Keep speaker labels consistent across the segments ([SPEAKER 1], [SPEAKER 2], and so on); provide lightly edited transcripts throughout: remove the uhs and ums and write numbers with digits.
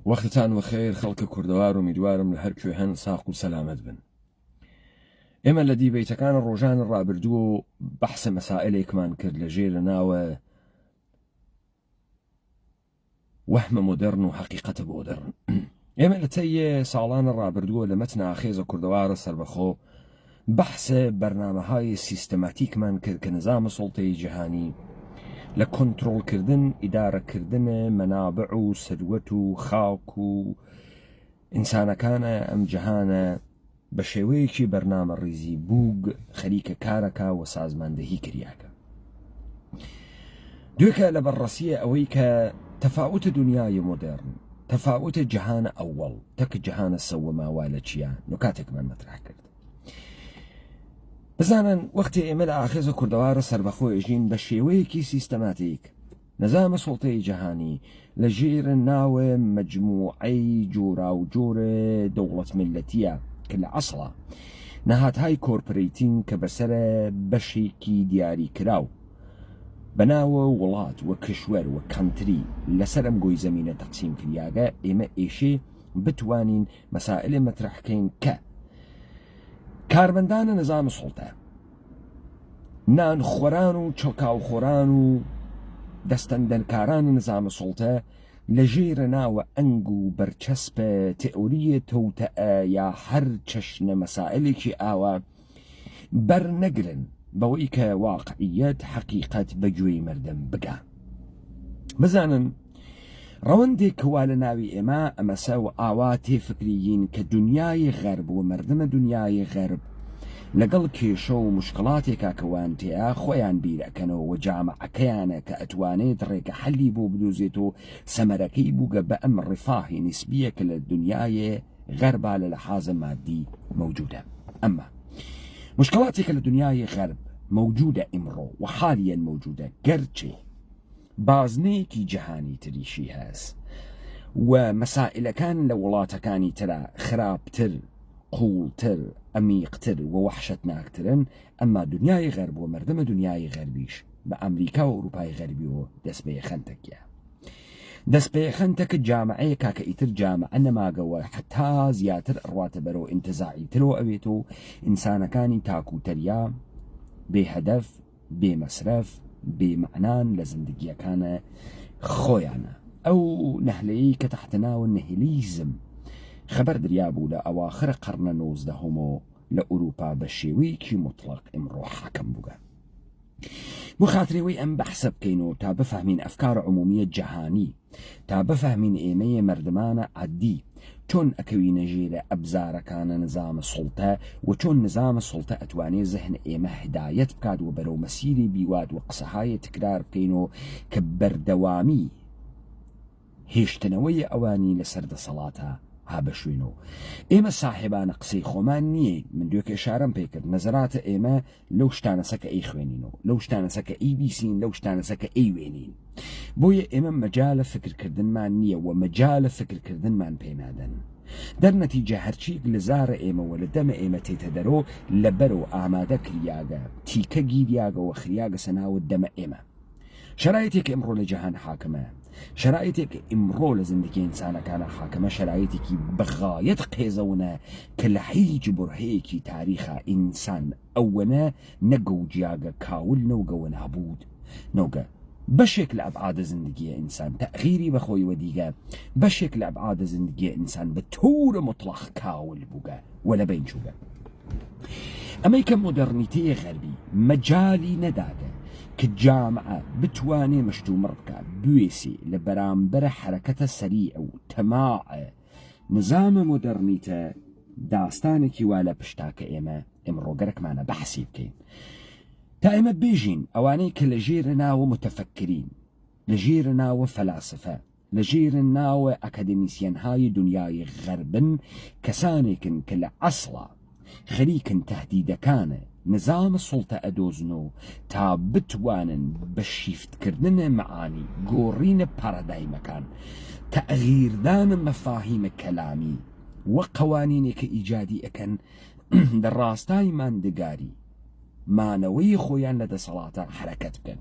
[SPEAKER 1] وەختتان وەخێر خەڵکە کوردەوار و میدوارم لە هەر کوێ هەن ساق و سەلامەت بن. ئێمە لە دیبەیتەکان ڕۆژان ڕابردووە و بەحسە مەسائلێکمان کرد لە ژێرە ناوە وەحمە مۆدەرن و حەقیقەتە مۆدەرن. ئێمە لە تەیە ساڵانە ڕابردووە لە مەتنە ئاخێزە کوردەوارە سەربەخۆ بەحسە بەرنامەهای سیستەماتیکمان کرد کە نظامە سوڵتەی جیهانی لە کۆنتڕۆڵکردن ئیدارەکردنە مەنابع و سەروەت و خاک و ئینسانەکانە ئەم جەهانە بە شێوەیەکی بەرنامە ڕیزی بووگ خەریکە کارەکە و سازماندەهی کریاکە. دوێکە لە بەڕەسیە ئەوەی کە تەفاوتە دنیای مۆدرن، تەفاوتە جەهانە ئەوەڵ تەکە جەهانە سەوەماوا لە چیە نکاتێکمان مەترح کرد. بزانن وەختی ئێمە لە ئاخێزە کوردەوارە سەربەخۆ ئێژین بە شێوەیەکی سیستەماتیک نظامە سوڵتەی جەهانی لە ژێرە ناوە مەجموعەی جۆرا و جۆرە دەوڵەت میلەتیە کە لە عەسڵە نەهاتهای کۆرپۆرەیتین کە بەسەرە بەشێکی دیاری کراو بەناوە وڵات وە کشوەر وە کەنتری لەسەر ئەم گۆی زەمینە تەقسیم کریاگە ئێمە ئێشێ بتوانین مەسائلێ مەترحکەین کە کارمەندانە نظام سوڵتە، نانخۆران و چڵکاوخۆران و دەستەندەنکاران نظام سوڵتە لە ژێرە ناوە ئەنگ و بەرچەسپە تئۆریە تەوتەئە یا هەر چەشنە مەسائلێکی ئاوە بەرنەگرن بەوەی کە واقعیەت حەقیقەت بەگوێی مردم بگا. بزانن ڕەوەندێک کەوا لە ناوی ئێمە ئەمەسە و ئاوا تێفکریین کە دنیای غەرب و مردمە دنیای غەرب لەگەڵ کێشە و مشکڵاتێکا کەوان تێە خۆیان بیرەکەنەوە و جامعەکەیانە کە ئەتوانێت ڕێگە حەلی بۆ بدۆزێت و سەمەرەکەی بووگە بە ئەم ڕفاهی نسبیە کە لە دنیای غەربا لە لەحاظە مادی موجودە. ئەمما مشکڵاتێکە لە دنیای غەرب موجودە ئیمڕۆ و حالیان موجودە گەرچێ بازنەیەکی جەهانی تریشی هەست و مەسائلەکان لە وڵاتەکانی ترە خراپتر، قوڵتر، ئەمیقتر و وەحشەتناکترن، ئەمما دنیای غەرب و مردمە دنیای غەربیش بە ئەمریکا و ئەوروپای غەربی و دەست بە یەخەنتەکە. دەست بە یەخەنتەکە جامعەیەکا کە ئیتر جامعە نەماگەوە حتا زیاتر ئەڕواتە بەرەوە ئینتزاعی ترەوە ئەوێت و ئینسانەکانی تاکوتەریا بێهەدەف، بێمەسرەف، بێمەعنان لە زندگیەکانە خۆیانە. ئەو نەهلەیەی کە تەحتەناوە نەهیلیزم خەبەر دریابوو لە ئەواخرە قەرنە 19 لە ئوروپا بە شێوەیەکی مطلق ئیمڕۆ حاکم بووگە. بۆ خاترەوەی ئەم بەحسە بکەینەوە تا بفەهمین ئەفکار عمومیە جەهانی، تا بفەهمین ئێمەیە مردمانە عادی چۆن ئەکەوینە ژێرە ئەبزارەکانە نظامە سوڵتە و چۆن نظامە سوڵتە ئەتوانێت زەهن ئێمە هدایەت بکات و بەرەو مەسیری بیوات و قسەهای تکرار بکەینەوە کە بەردەوامی هێشتنەوەی ئەوانی لەسەر دەسەڵاتە هابە شوێنەوە. ئێمە ساحێبانە قسەی خۆمان نییە. من دوێکە ئشارەم پێ کرد نەزەراتە ئێمە لەو شتانەسەکە ئەی خوێنینەوە، لەو شتانەسەکە ئەی بیسین، لەو شتانەسەکە ئەی وێنین. بۆیە ئێمە مەجالە فکرکردنمان نییە و مەجالە فکرکردنمان پێنادەن. دەرنەتیجە هەرچیک لە زارە ئێمەوە لە دەمە ئێمە تێتە دەرۆ لە بەرەو ئامادە کریاگە تیکە گیریاگەوە خریاگە سەناوت دەمە ئێمە. شرایطێک ئەمڕۆ لە جەهان حاکمە، شرایطێک ئیمڕۆ لە زندگی ئینسانەکانە حاکمە، شرایطێکی بەغایەت قێزەونە کە لە هیچ بڕهەیەکی تاریخە ئینسان ئەوەنە نەگە و جیاگە کاول نەوگەوە نابوود نەوگە بەشێک لە ئەبعادە زندگیە ئینسان تەغییری بەخۆی وەدیگە، بەشێک لە ئەبعادە زندگیە ئینسان بە تەورە مطلق کاول بووگە وە لە بین چووگە. ئەمەی کە مۆدەرنیتەیە غەربی مەجالی نەداگە کە جامعە بتوانێ مشتومڕ بکات بوێسێ لە بەرامبەرە حرەکەتە سەریع و تەماعە نظامە مۆدەرنیتە داستانێکی وا لە پشتاکە ئێمە ئێمڕۆگەرەکمانە بەحسی بکەین تا ئێمە بێژین ئەوانەی کە لە ژێرە ناوە متەفەکرین، لە ژێرە ناوە فەلاسفە، لە ژێرە ناوە ئەکادمیسیەنهای دنیای غەربن، کەسانێکن کە لە عەسڵە خەریکن تەهدیدەکانە نظام سوڵتە ئەدۆزنەوە تا بتوانن بە شیفتکردنە مەعانی گۆڕینە پارەدایمەکان، تەغییردانە مەفاهیمە کەلامی وە قەوانینێکە ئیجادی ئەکەن لە ڕاستای ماندگاری مانەوەی خۆیان لە دەسەڵاتە حرەکەت بکەن.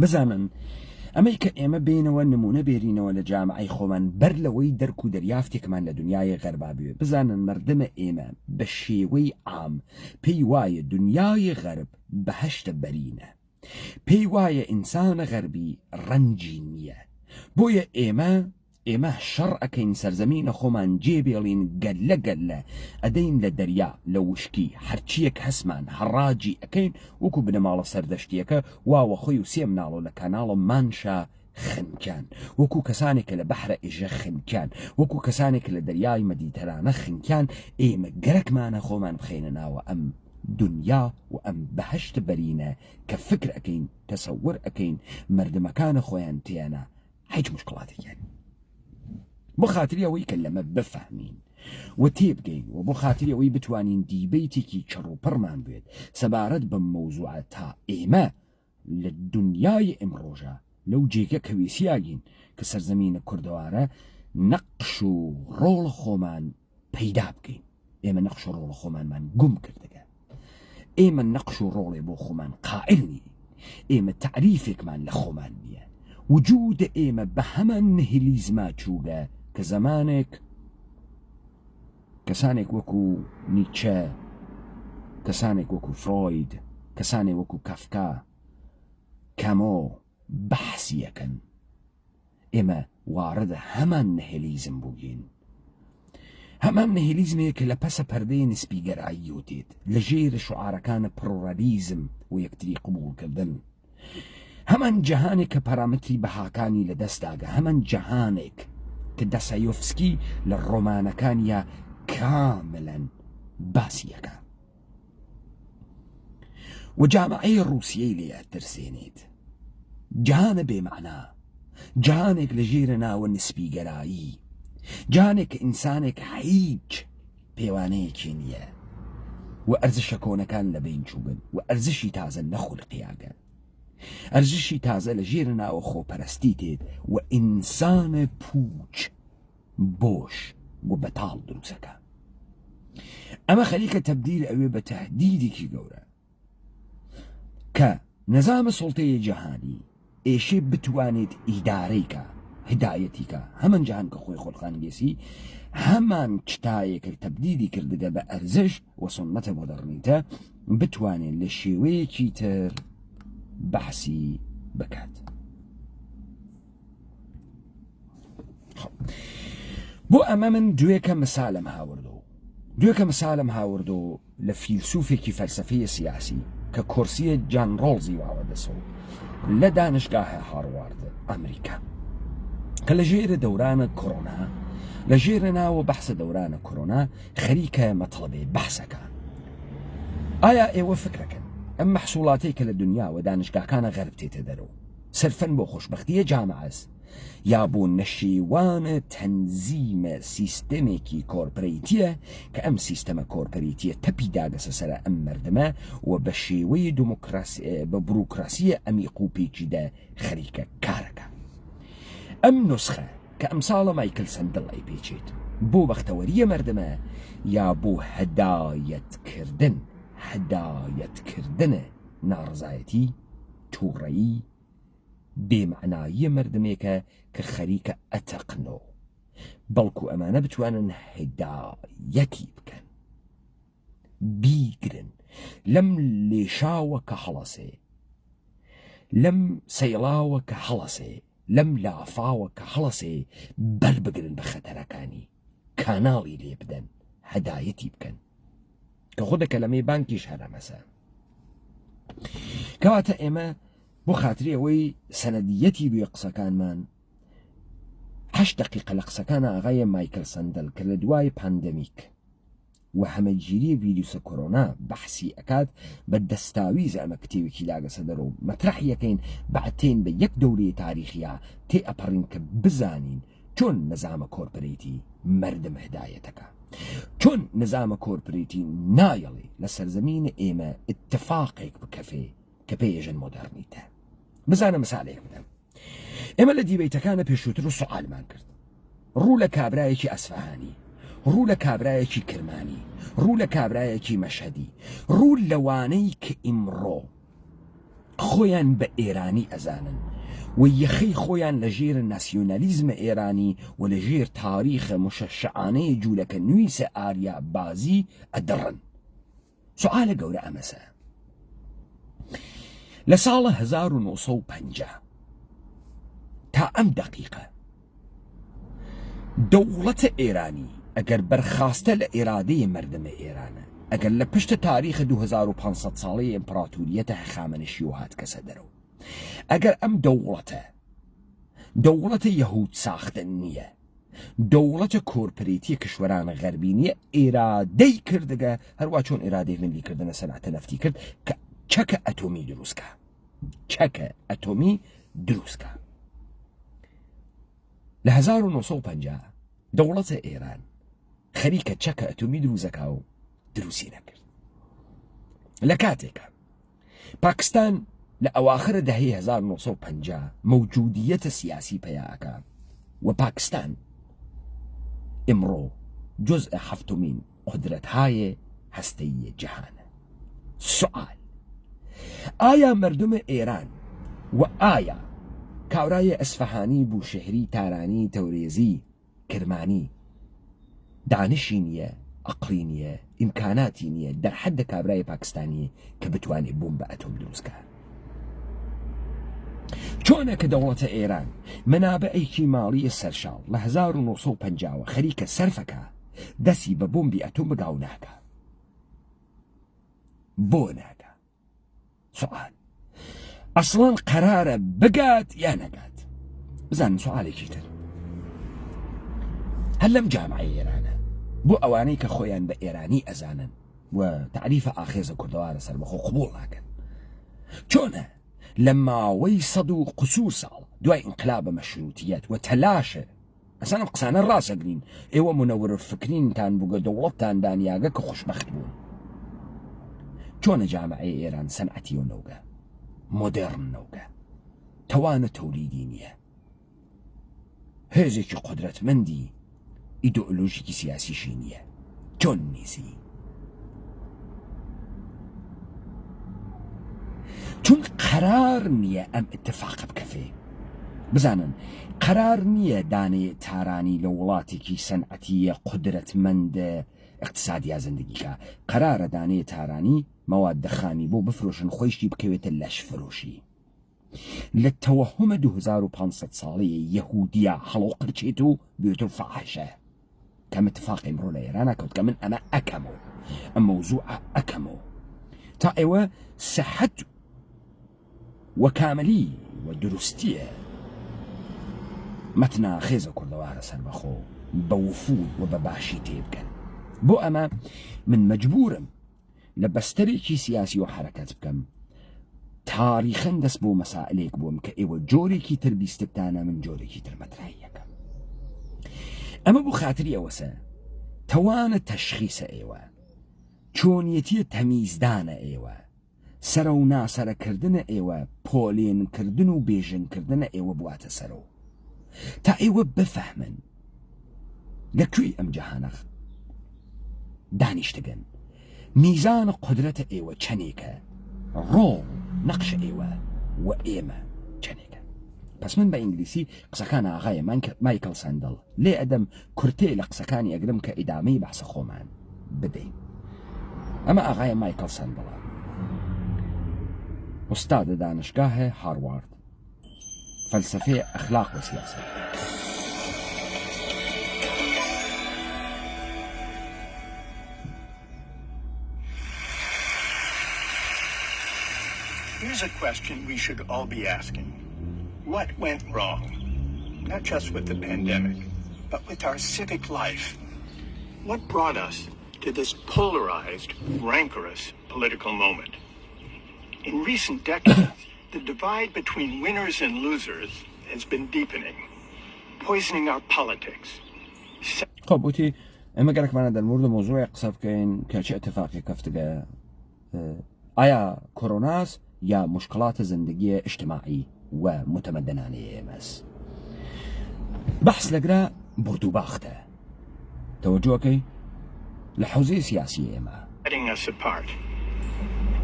[SPEAKER 1] بزانن ئەمەی کە ئێمە بینەوە نمونە بێرینەوە لە جامعەی خۆمان بەر لەوەی دەرک و دەریافتێکمان لە دنیای غەربا بوێت بزانن مردمە ئێمە بە شێوەی عام پێی وایە دنیای غەرب بەهەشتە بەرینە، پێی وایە ئینسانە غەربی ڕەنجی نییە، بۆیە ئێمە شەڕ ئەەکەین سەرزەمینە خۆمان جێبێڵین گەلە گەلە ئەدەین لە دەریا لە وشکی هەرچیەک هەسمان هەڕاجی ئەەکەین وەکو بنەماڵە سەردەشتیەکە واوە خۆی و سێم ناڵۆ لە کاناڵە مانشا خنکان، وەکو کەسانێکە لە بەحرە ئێژە خنکان، وەکو کەسانێک لە دەریای مەدیتەرانە خنکان، ئێمە گەرەکمانە خۆمان بخەینە ناوە ئەم دنیا و ئەم بەهەشت بەرینە کە فکر ئەەکەین تەسەور ئەەکەین مردمەکانە خۆیان تیانە هیچ مشکڵاتێکیان بۆ خاتری ئەوەی کە لەمە بفەهمین و تێبگەین و بۆ خاتری ئەوەی بتوانین دیبەیتێکی چڕوپڕمان بێت سەبارەت بە مەوزوعە تا ئێمە لە دنیای ئەمڕۆژە لەو جێگە کەوێسیاگین کە سەرزەمینە کوردەوارە نەقش و ڕۆڵ خۆمان پەیدا بکەین. ئێمە نەقش و ڕۆڵ خۆمانمان گوم کردەگە، ئێمە نەقش و ڕۆڵێ بۆ خۆمان قائل نین، ئێمە تعریفێکمان لە خۆمان نییە، وجود ئێمە بە هەمان نهیلیزما چووگە کە زەمانێک کەسانێک وەکو نیچە، کەسانێک وەکو فرۆید، کەسانێک وەکو کەفکا، کەمۆ بەحسیەکەن، ئێمە واردە هەمان نهیلیزم بووین، هەمان نهیلیزمێک کە لە پەسە پەردەی نسبیگەرایی وتێت لە ژێر شعارەکانە پرۆڕەلیزم و یەکتری قبولکردن، هەمان جەهانێک کە پەرامەتری بەهاکانی لە دەستداگە، هەمان جەهانێک کە دەسایۆفسکی لە ڕۆمانەکانیە کاملەن باسیەکە و جامعەی ڕووسیەی لێ ترسێنێت، جەهانە بێمەعنا، جەهانێک لە ژێرە ناوە نسبیگەرایی، جانێک کە ئینسانێک هیچ پێوانەیەکی نییە و ئەرزشە کۆنەکان لە بین چووبن و ئەرزشی تازە نەخولقیاگە، ئەرزشی تازە لە ژێرە ناوە خۆپەرستی تێت و ئینسانە پوچ بۆش و بەتاڵ دروستەکە. ئەمە خەریکە تەبدیل ئەوێ بە تەهدیدێکی گەورە کە نەزامە سوڵتەیە جەهانی ئێشێ بتوانێت ئیدارەیکە هدایەتیکە هەمان جەهان کە خۆی خۆڵخانگێسی، هەمان چتایەکە تەبدیلی کردگە بە ئەرزش و سنەتە مۆدەرنیتە بتوانێت لە شێوەیەکی تر بەحسی بکات. بۆ ئەمە من دوێکە مثالم هاوردۆ لە فیلسوفێکی فەلسەفەی سیاسی کە کورسیە جان ڕۆڵزی واوە دەسەوە لە دانشگاهە هاروارد ئەمریکا کە لە ژێرە دەورانە کۆرۆنا، لە ژێرە ناوە بەحسە دەورانە کۆرۆنا خەریکە مەطلبێ بەحسەکە. ئایا ئێوە فکرەکەن ئەم مەحسوڵاتەی کە لە دنیاوە دانشگاکانە غەرب تێتە دەرەوە سەرفەن بۆ خۆشبەختیە جامعەس یا بۆ نەشێوانە تەنزیمە سیستەمێکی کۆرپەرەیتیە کە ئەم سیستەمە کۆرپەرەیتیە تەپی داگەسە سەر ئەم مردمە و بە شێوەی بە بروکراسیە ئەمیق و پێچیدە خەریکە کارەکە. ئەم نسخە کە ئەم ساڵە مایکل سەندڵ ئەی پێچێت بۆ بەختەوەریە مردمە یا بۆ هەدایەتکردنە ناڕزایەتی تووڕەیی بێمعناییە مردمێکە کە خەریکە ئەتەقنەوە، بەڵکو ئەمانە بتوانن هدایەتی بکەن، بیگرن لەم لێشاوە کە هەڵەسێ، لەم سەیڵاوە کە هەڵەسێ، لەم لافاوە کە هەڵەسێ بەربگرن بە خەتەرەکانی، کاناڵی لێ بدەن، هەدایەتی بکەن کە خۆدەکە لەمەی بانکیش هەرەمەسە. کەواتە ئێمە بۆ خاتری ئەوەی سەنەدیەتی بێ قسەکانمان 8 دقیقە لە قسەکان ئاغای مایکل سەندڵ کە لە دوای پاندەمیک و هەمەگیری ڤیروسە کۆرۆنا بەحسی ئەکات بە دەستاویز ئەمە کتێوێکی لاگەسە دەرەوە مەترەحیەکەین بەعتێن بە یەک دەورەیە تاریخیە تێ ئەپەڕین کە بزانین چۆن نەزامە کۆرپەرەیتی مردم هدایەتەکە، چۆن نەزامە کۆرپەرەیتی نایەڵێ لە سەرزەمینە ئێمە اتفاقێک بکەفێ کە پێژن مۆدەرنیتە. بزانە مثالێک بدەم. ئێمە لە دیبەیتەکانە پێشووتر و سوعالمان کرد ڕوو لە کابرایەکی ئەسفەهانی، ڕوو لە کابرایەکی کرمانی، ڕوو لە کابرایەکی مەشهەدی، ڕوو لەوانەی کە ئیمڕۆ خۆیان بە ئێرانی ئەزانن و یەخەی خۆیان لە ژێر ناسیۆنالیزمە ئێرانی و لە ژێر تاریخە مشەشعانەی جوولەکە نوویسە ئاریا بازی ئەدڕن. سوالە گەورە ئەمەسە، لە ساڵە 1950 تا ئەم دقیقە دەوڵەتە ئێرانی ئەگەر بەرخاستە لە ئێرادەی مردمە ئێرانە، ئەگەر لە پشتە تاریخە 2500 ساڵەی ئیمپراتوریەتە هەخامنەشی و هات کەسە دەرەوە، ئەگەر ئەم دەوڵەتە یەهود ساختن نییە، دەوڵەتە کۆرپەرێتی کشوەرانە غەربی نییە، ئێرادەی کردگە هەروە چۆن ئێرادەی ملیکردنە سەنعەتە نەفتی کرد کە چەکە ئەتۆمی دروستکە، چەکە ئەتۆمی دروستکە. لە 1950 دەوڵەتە ئێران خەریکە چەکە ئەتۆمی دروستەکە و دروستی نەکرد. لە کاتێکە پاکستان لە ئەواخرە دەهەی 1950 مەوجودیەتە سیاسی پەیاکە و پاکستان ئمڕۆ جزء هەفتمین قدرەت‌های هەستەیی جیهانە. سوال، ئایا مردم ئێران و ئایا کاورای ئەسفەهانی بوشهری تارانی تەورێزی کرمانی دانشی نییە، ئەقڵی نییە، ئیمکاناتی نییە دەرحەدە کابرای پاکستانی کە بتوانێت بۆم بە ئەتۆم دروستکە؟ چۆنە کە دەوڵەتە ئێران منابعێکی ماڵی سەرشاڵ لە 1950 خەریکە سەرفەکە دەستی بە بۆمبی ئەتۆم بگاو ناکە؟ بۆ ناکە؟ سوال، ئەسڵان قەرارە بگات یا نەگات؟ بزانن سوالێکی تر هەر لەم جامعەی ئێرانە بۆ ئەوانەی کە خۆیان بە ئێرانی ئەزانن و تعریفە ئاخێزە کوردەوارە سەر بەخۆ قبوڵ ناکەن، چۆنە لە ماوەی 100 و قسوور ساڵ دوای ئینقلابە مەشروتیەت و تەلاشە ئەسان ئەم قسانە ڕاستەگرین، ئێوە منەوەر فکرینتان بووگە دەوڵەتتان دانیاگە کە خۆشبەخت بوون، چۆنە جامعەی ئێران سەنعەتی و نەوگە مۆدێڕن نەوگە تەوانە تەولیدی نییە، هێزێکی قودرەتمەندی ئیدئۆلۆژیکی سیاسیشی نییە، چۆن نیسی؟ چون قرار نییە ئەم اتفاق بکەفێ. بزانن قرار نییە دانێ تارانی لە وڵاتێکی سەنعەتیە قودرەتمەندە اقتصادیا زندگیکە، قرارە دانێ تارانی مواد خامی بۆ بفرۆشن خۆیشی بکەوێتە لەش فرۆشی. لە تەوەهمە 2500 ساڵەیە یەهودیە هەڵۆ قرچێت و بێتە فاحشە، کەم اتفاق ئێمڕۆ لە ئێرانە کەوت کە من ئەمە ئەکەمەوە، ئەم مەوزوع ئەکەمەوە تا ئێوە سەحەت وەکامەلی و دروستیە مەتنا خێزە کوردەوارە سەربەخۆ بە وفود و بە باشی تێبکەن. بۆ ئەمە من مەجبورم لە بەستەرێکی سیاسی و حرەکەت بکەم، تاریخەن دەست بۆ مەسائلێک بووم کە ئێوە جۆرێکی تر بیستتانە، من جۆرێکی تر مەتراییەکەم. ئەمە بۆ خاتری ئەوەسە تەوانە تەشخیصە ئێوە، چۆنیەتیە تەمیزدانە ئێوە، سەرە و ناسەرەکردنە ئێوە، پۆلێنکردن و بێژنکردنە ئێوە بواتە سەرەوە، تا ئێوە بفەهمن لەکوێی ئەم جەهانە دانیشتگەن، میزان قدرەتە ئێوە چەندێکە، ڕۆڵ نەقشە ئێوە و ئێمە چەندێکە. پس من بە ئینگلیسی قسەکان ئاغای مایکل سەندڵ لێ ئەدەم کورتێ لە قسەکانی ئەگرم کە ئیدامەی بەحسە خۆمان بدەین. ئەمە ئاغای مایکل سەندڵە، ئوستادە دانشگاهە هاروارد، فەلسەفەی ئەخلاق و سیاسەت.
[SPEAKER 2] Here's a question we should all be asking. What went wrong? Not just with the pandemic, but with our civic life. What brought us to this polarized, rancorous political moment? In recent decades, the divide between winners and losers has been deepening, poisoning our politics.
[SPEAKER 1] خب وتی اما گرکمانه در مورد موضوع قصه بکەین کە چه اتفاقی کەفتگە، ئایا کۆرۆناس یا مشکلات زندگی اجتماعی و متمدنانەی ئێمەس؟ بەحس لەگرا بردوباختە تەوەجۆکەی لە حوزەی سیاسی ئێمە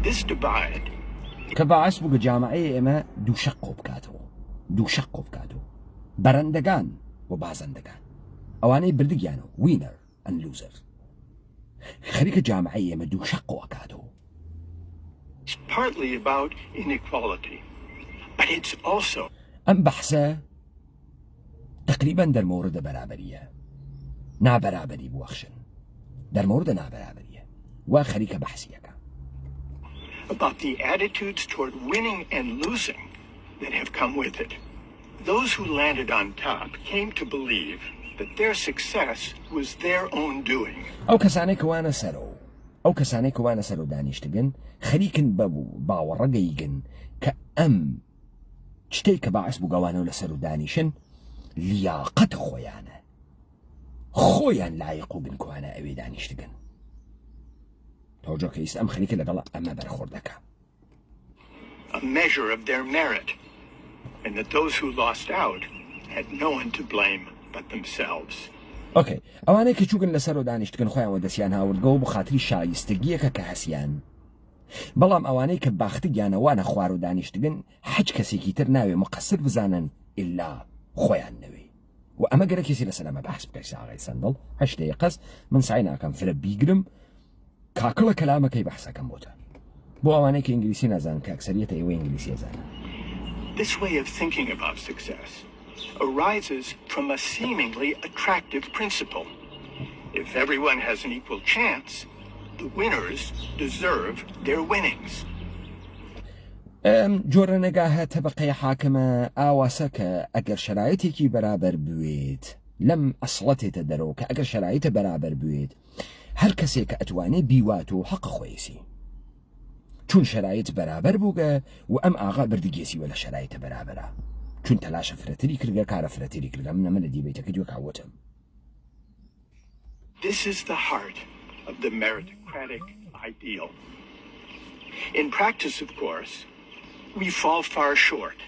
[SPEAKER 2] This divide
[SPEAKER 1] کە باعث بوو کە جامعەی ئێمە دووشەق بکاتەوە. دوو شەق بکاتەوە بەرەندەگان و بازەندەگان ئەوانەی بردگیانەوە وینەر ئەن لوزەر خەریکە جامعەی ئێمە دوو شەق وەکاتەوە.
[SPEAKER 2] It's partly about inequality, but it's also
[SPEAKER 1] ئەم بەحسە تقریباً دەرمۆردە بەرابەریە نابەرابەری بوەخشن دەرمۆردە نابەرابەریە وا خەریکە بەحسیەکە
[SPEAKER 2] about the attitudes toward winning and losing that have come with it. Those who landed on top came to believe that their success was their own doing.
[SPEAKER 1] ئەو کەسانەی کە وانە سەرۆ دانیشتگن خەریکن باوەڕەگەیگن کە ئەم شتێک کە باعث بوو گەوانەوە لە سەر و دانیشن لیاقەتە خۆیان لایق و بنکوانە ئەوێ دانیشتگن تۆجۆ کە ئیست ئەم خەریکە لەگەڵ ئەمە بەرخۆردەکە
[SPEAKER 2] A measure of their merit, and that those who lost out had no one to blame but themselves.
[SPEAKER 1] ئۆکەی ئەوانەی کە چووکن لە سەر و دانیشتگن خۆیانوە دەستیان هاوردگەوە بۆ خاتری شایستگیەکە کە هەسیان بەڵام ئەوانەی کە باختگیانەوانە خوار و دانیشتگن حەج کەسێکی تر ناوێ مقصر بزانن ئللا خۆیان نەوێ و ئەمە گەرە کەسی لەسەر ئەمە بەحس بکەیت ئاغای سەندڵ هەشتەیە قەس من سعی ناکەم فرە بیگرم کاکڵە کەلامەکەی بەحسەکەم بۆتە بۆ ئەوانەی کە ئینگلیسی نازانن کە ئەکسەریەتە ئێوە ئینگلیسی ئەزانن.
[SPEAKER 2] This way of thinking about success arises from a seemingly attractive principle. If everyone has an equal chance, the winners deserve their winnings.
[SPEAKER 1] جۆرە نەگاهە تەبەقەی حاکمە ئاواسە کە ئەگەر شرایطێکی بەرابەر بوێت لەم ئەسڵەتێتە دەرەوە کە ئەگەر شرایطە بەرابەر بوێت هەر کەسێک کە ئەتوانێ بیوات و حەقە خۆیسی چون شرایط بەرابەر بووگە و ئەم ئاغا بردگێسیوە لە شرایطە بەرابەرە چون تەلاشە فرەتری کردگە کارە فرەتری کردگە من ئەمە لە دیبێتەکە دوێ کاوتم.
[SPEAKER 2] This is the heart of the meritocratic ideal. In practice, of course, we fall far short.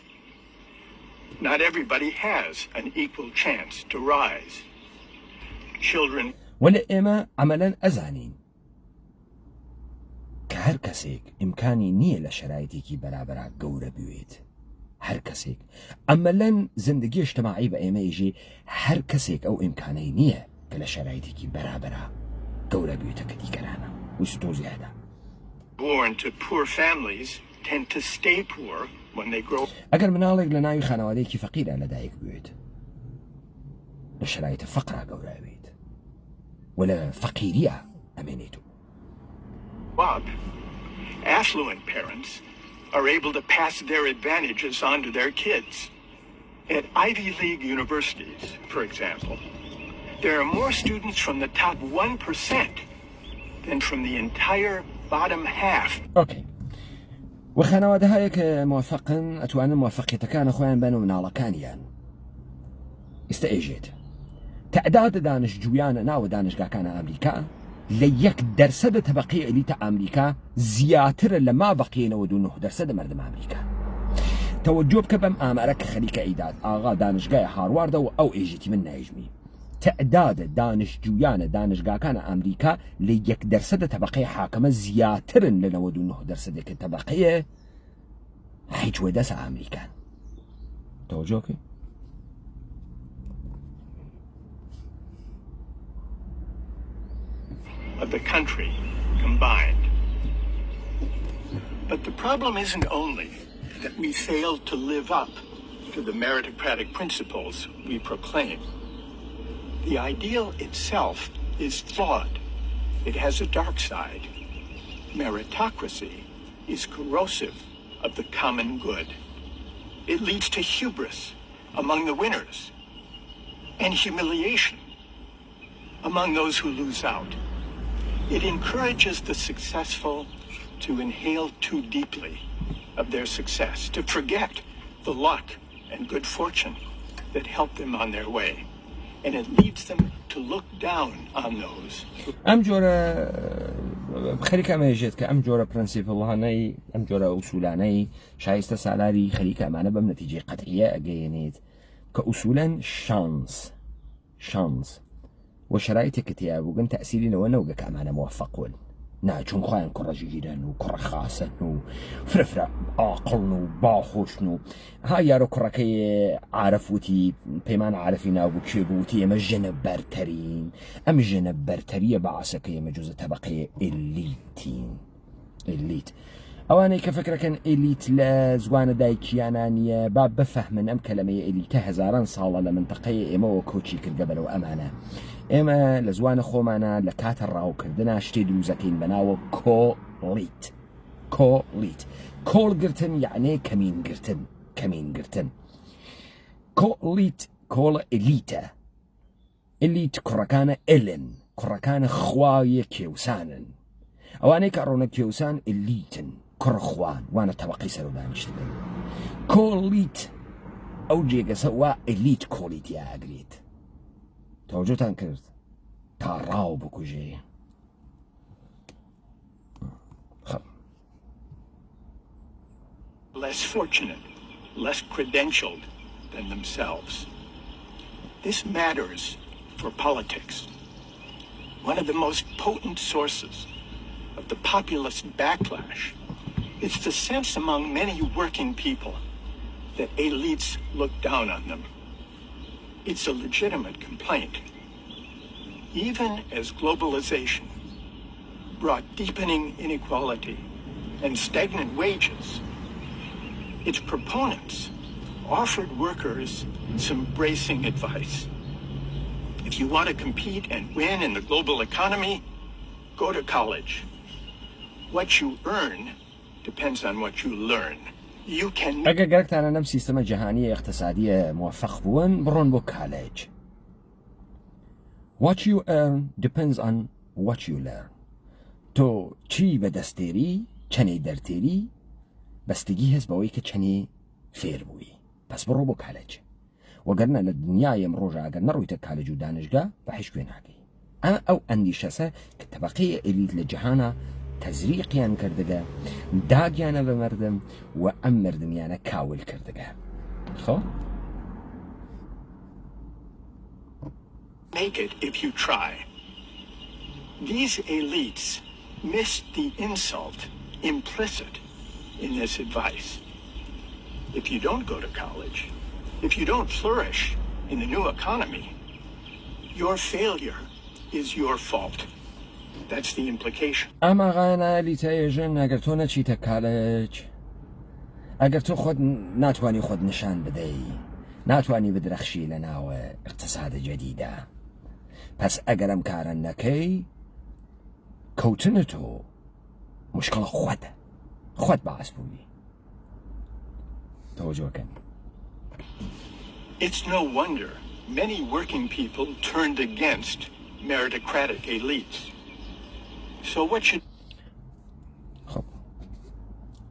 [SPEAKER 2] Not everybody has an equal chance to rise. Children
[SPEAKER 1] ولا ئێمە عملاً ئەزانین کە هەر کەسێک ئیمکانی نییە لە شرایطێکی بەرابەرە گەورە بوێت هەر کەسێک ئەمەلەن زندگی اجتماعی بە ئێمە ئێژێ هەر کەسێک ئەو ئیمکانەی نییە کە لە شرایطێکی بەرابەرە گەورە بوێتە کە دیکەرانە وستۆ زیادە.
[SPEAKER 2] born to poor families tend to stay poor when they grow.
[SPEAKER 1] ئەگەر مناڵێک لە ناوی خانەوادەیەکی فەقیرە لەدایک بوێت لە شرایطە فەقرا گەوراوێت و لە فەقیریە ئەمێنێتەوە.
[SPEAKER 2] Bob, affluent parents are able to pass their advantages on to their kids. At Ivy League universities, for example, there are more students from the top 1% than from the entire bottom half.
[SPEAKER 1] Okay. وخانەوادەهایە کە موفقن ئەتوانن موفقیتەکانە خۆیان بەن و مناڵەکانیان ئێستا ئێژێت تعداد دانشجویانە ناوە دانشگاکانە ئەمریکا لە 1% تەبەقەی ئەلیتە ئەمریکا زیاترە لە ما بەقیەوە 2% مردم ئەمریکا. تەوەجۆ بکە بەم ئامارە کە خەریکە ئیداد ئاغا دانشگای هاروارد و ئەو ئێژێتی من نایژمی تعداد دانشجویانە دانشگاکانە ئەمریکا لە 1% تەبەقەی حاکەمە زیاترن لە 99% کە تەبەقەیە هیچ وەدەسە ئەمریکان. تەوەجۆ بکە
[SPEAKER 2] of the country combined. But the problem isn't only that we fail to live up to the meritocratic principles we proclaim. The ideal itself is flawed. It has a dark side. Meritocracy is corrosive of the common good. It leads to hubris among the winners and humiliation among those who lose out. It encourages the successful to inhale too deeply of their success, to forget the luck and good fortune that helped them on their way. And it leads them to look down on those.
[SPEAKER 1] ئەم جۆرە خەریکە ئەمەژێت کە ئەم جۆرە پرەنسیپڵانەی ئەم جۆرە ئوسولانەی شایستە سالاری خەریکە ئەمانە بەم نەتیجەی قەتعیە ئەگەیەنێت کە ئوسولەن شانس و شرایطێک کە تیا بووگەن تەسیری لەوە نەوگە کە ئەمانە موفقون ناچون خۆیان کوڕەژگیرن و کوڕە خاسن و فرەفرە ئاقڵن و باخۆشن و ها یارە کوڕەکەی عارف وتی پەیمان عارفی ناوبوو کێ بووتی ئێمە ژنە بەرتەرین ئەم ژنە بەرتەریە بەعاسەکە ئێمە جوزە تەبەقەیە ئێلیتین ئێلیت ئەوانەی کە فکرەکەن ئێلیت لە زوانە دایکیانانیە با بفەهمن ئەم کەلەمەیە ئێلیتە هەزاران ساڵە لە منتەقەیە ئێمەوە کۆچی کردە بەرەو ئەمانە ئێمە لە زوانە خۆمانە لە کاتە ڕاوکردنا شتێ دروزەکەین بەناوە کۆڵیت کۆڵیت کۆڵگرتن یعنی کەمینگرتن کەمینگرتن کۆڵیت کۆڵە ئێلیتە ئێلیت کوڕەکانە ئێلن کوڕەکانە خوایە کێوسانن ئەوانەی کە ڕۆنە کێوسان ئێلیتن کوڕخوان وانە تەبەقەی سەر و دانیشتن کۆڵیت ئەو جێگەسە وا ئێلیت کۆڵیتی ئاگرێت تەوەجۆتان کرد تا ڕاو بکوژێ
[SPEAKER 2] less fortunate, less credentialed than themselves. This matters for politics. One of the most potent sources of the populist backlash is the sense among many working people that elites look down on them. It's a legitimate complaint. Even as globalization brought deepening inequality and stagnant wages, its proponents offered workers some bracing advice. If you want to compete and win in the global economy, go to college. What you earn depends on what you learn. You can...
[SPEAKER 1] ئەگەر گەرەکتانە نەم سیستەمە جەهانیە اقتصادیە موفق بوون بڕۆن بۆ کالێج. What you earn depends on what you learn. تۆ چی بەدەستێری چەنەی دەرتێری بەستگی هەست بەوەی کە چەنێ فێر بووی پس بڕۆ بۆ کالێج وەگەرنە لە دنیای ئەمڕۆژە ئەگەر نەڕۆیتە کالێج و دانشگا بە هیچ کوێ ناکەی ئەمە ئەو ئەندیشەسە کە تەبەقەی ئێلیت لە جەهانە تەزریقیان کردگە داگیانە بە مردم و ئەم مردمیانە کاول کردگە خۆ
[SPEAKER 2] make it if you try. These elites missed the insult implicit in this advice. If you don't go to college, if you don't flourish in the new economy, your failure is your fault. That's the implication.
[SPEAKER 1] ئەمە غایەنە لیتەیەژن ئەگەر تۆ نەچیتە کالێج ئەگەر تۆ خۆت ناتوانی خۆت نیشان بدەی ناتوانی بدرەخشی لە ناوە اقتصادە جەدیدە پس ئەگەر ئەم کارە نەکەی کەوتنە تۆ مشکڵە خۆت باعث بووی تەوەجۆکەن.
[SPEAKER 2] It's no wonder many working people turned against meritocratic elites. So what should...
[SPEAKER 1] خب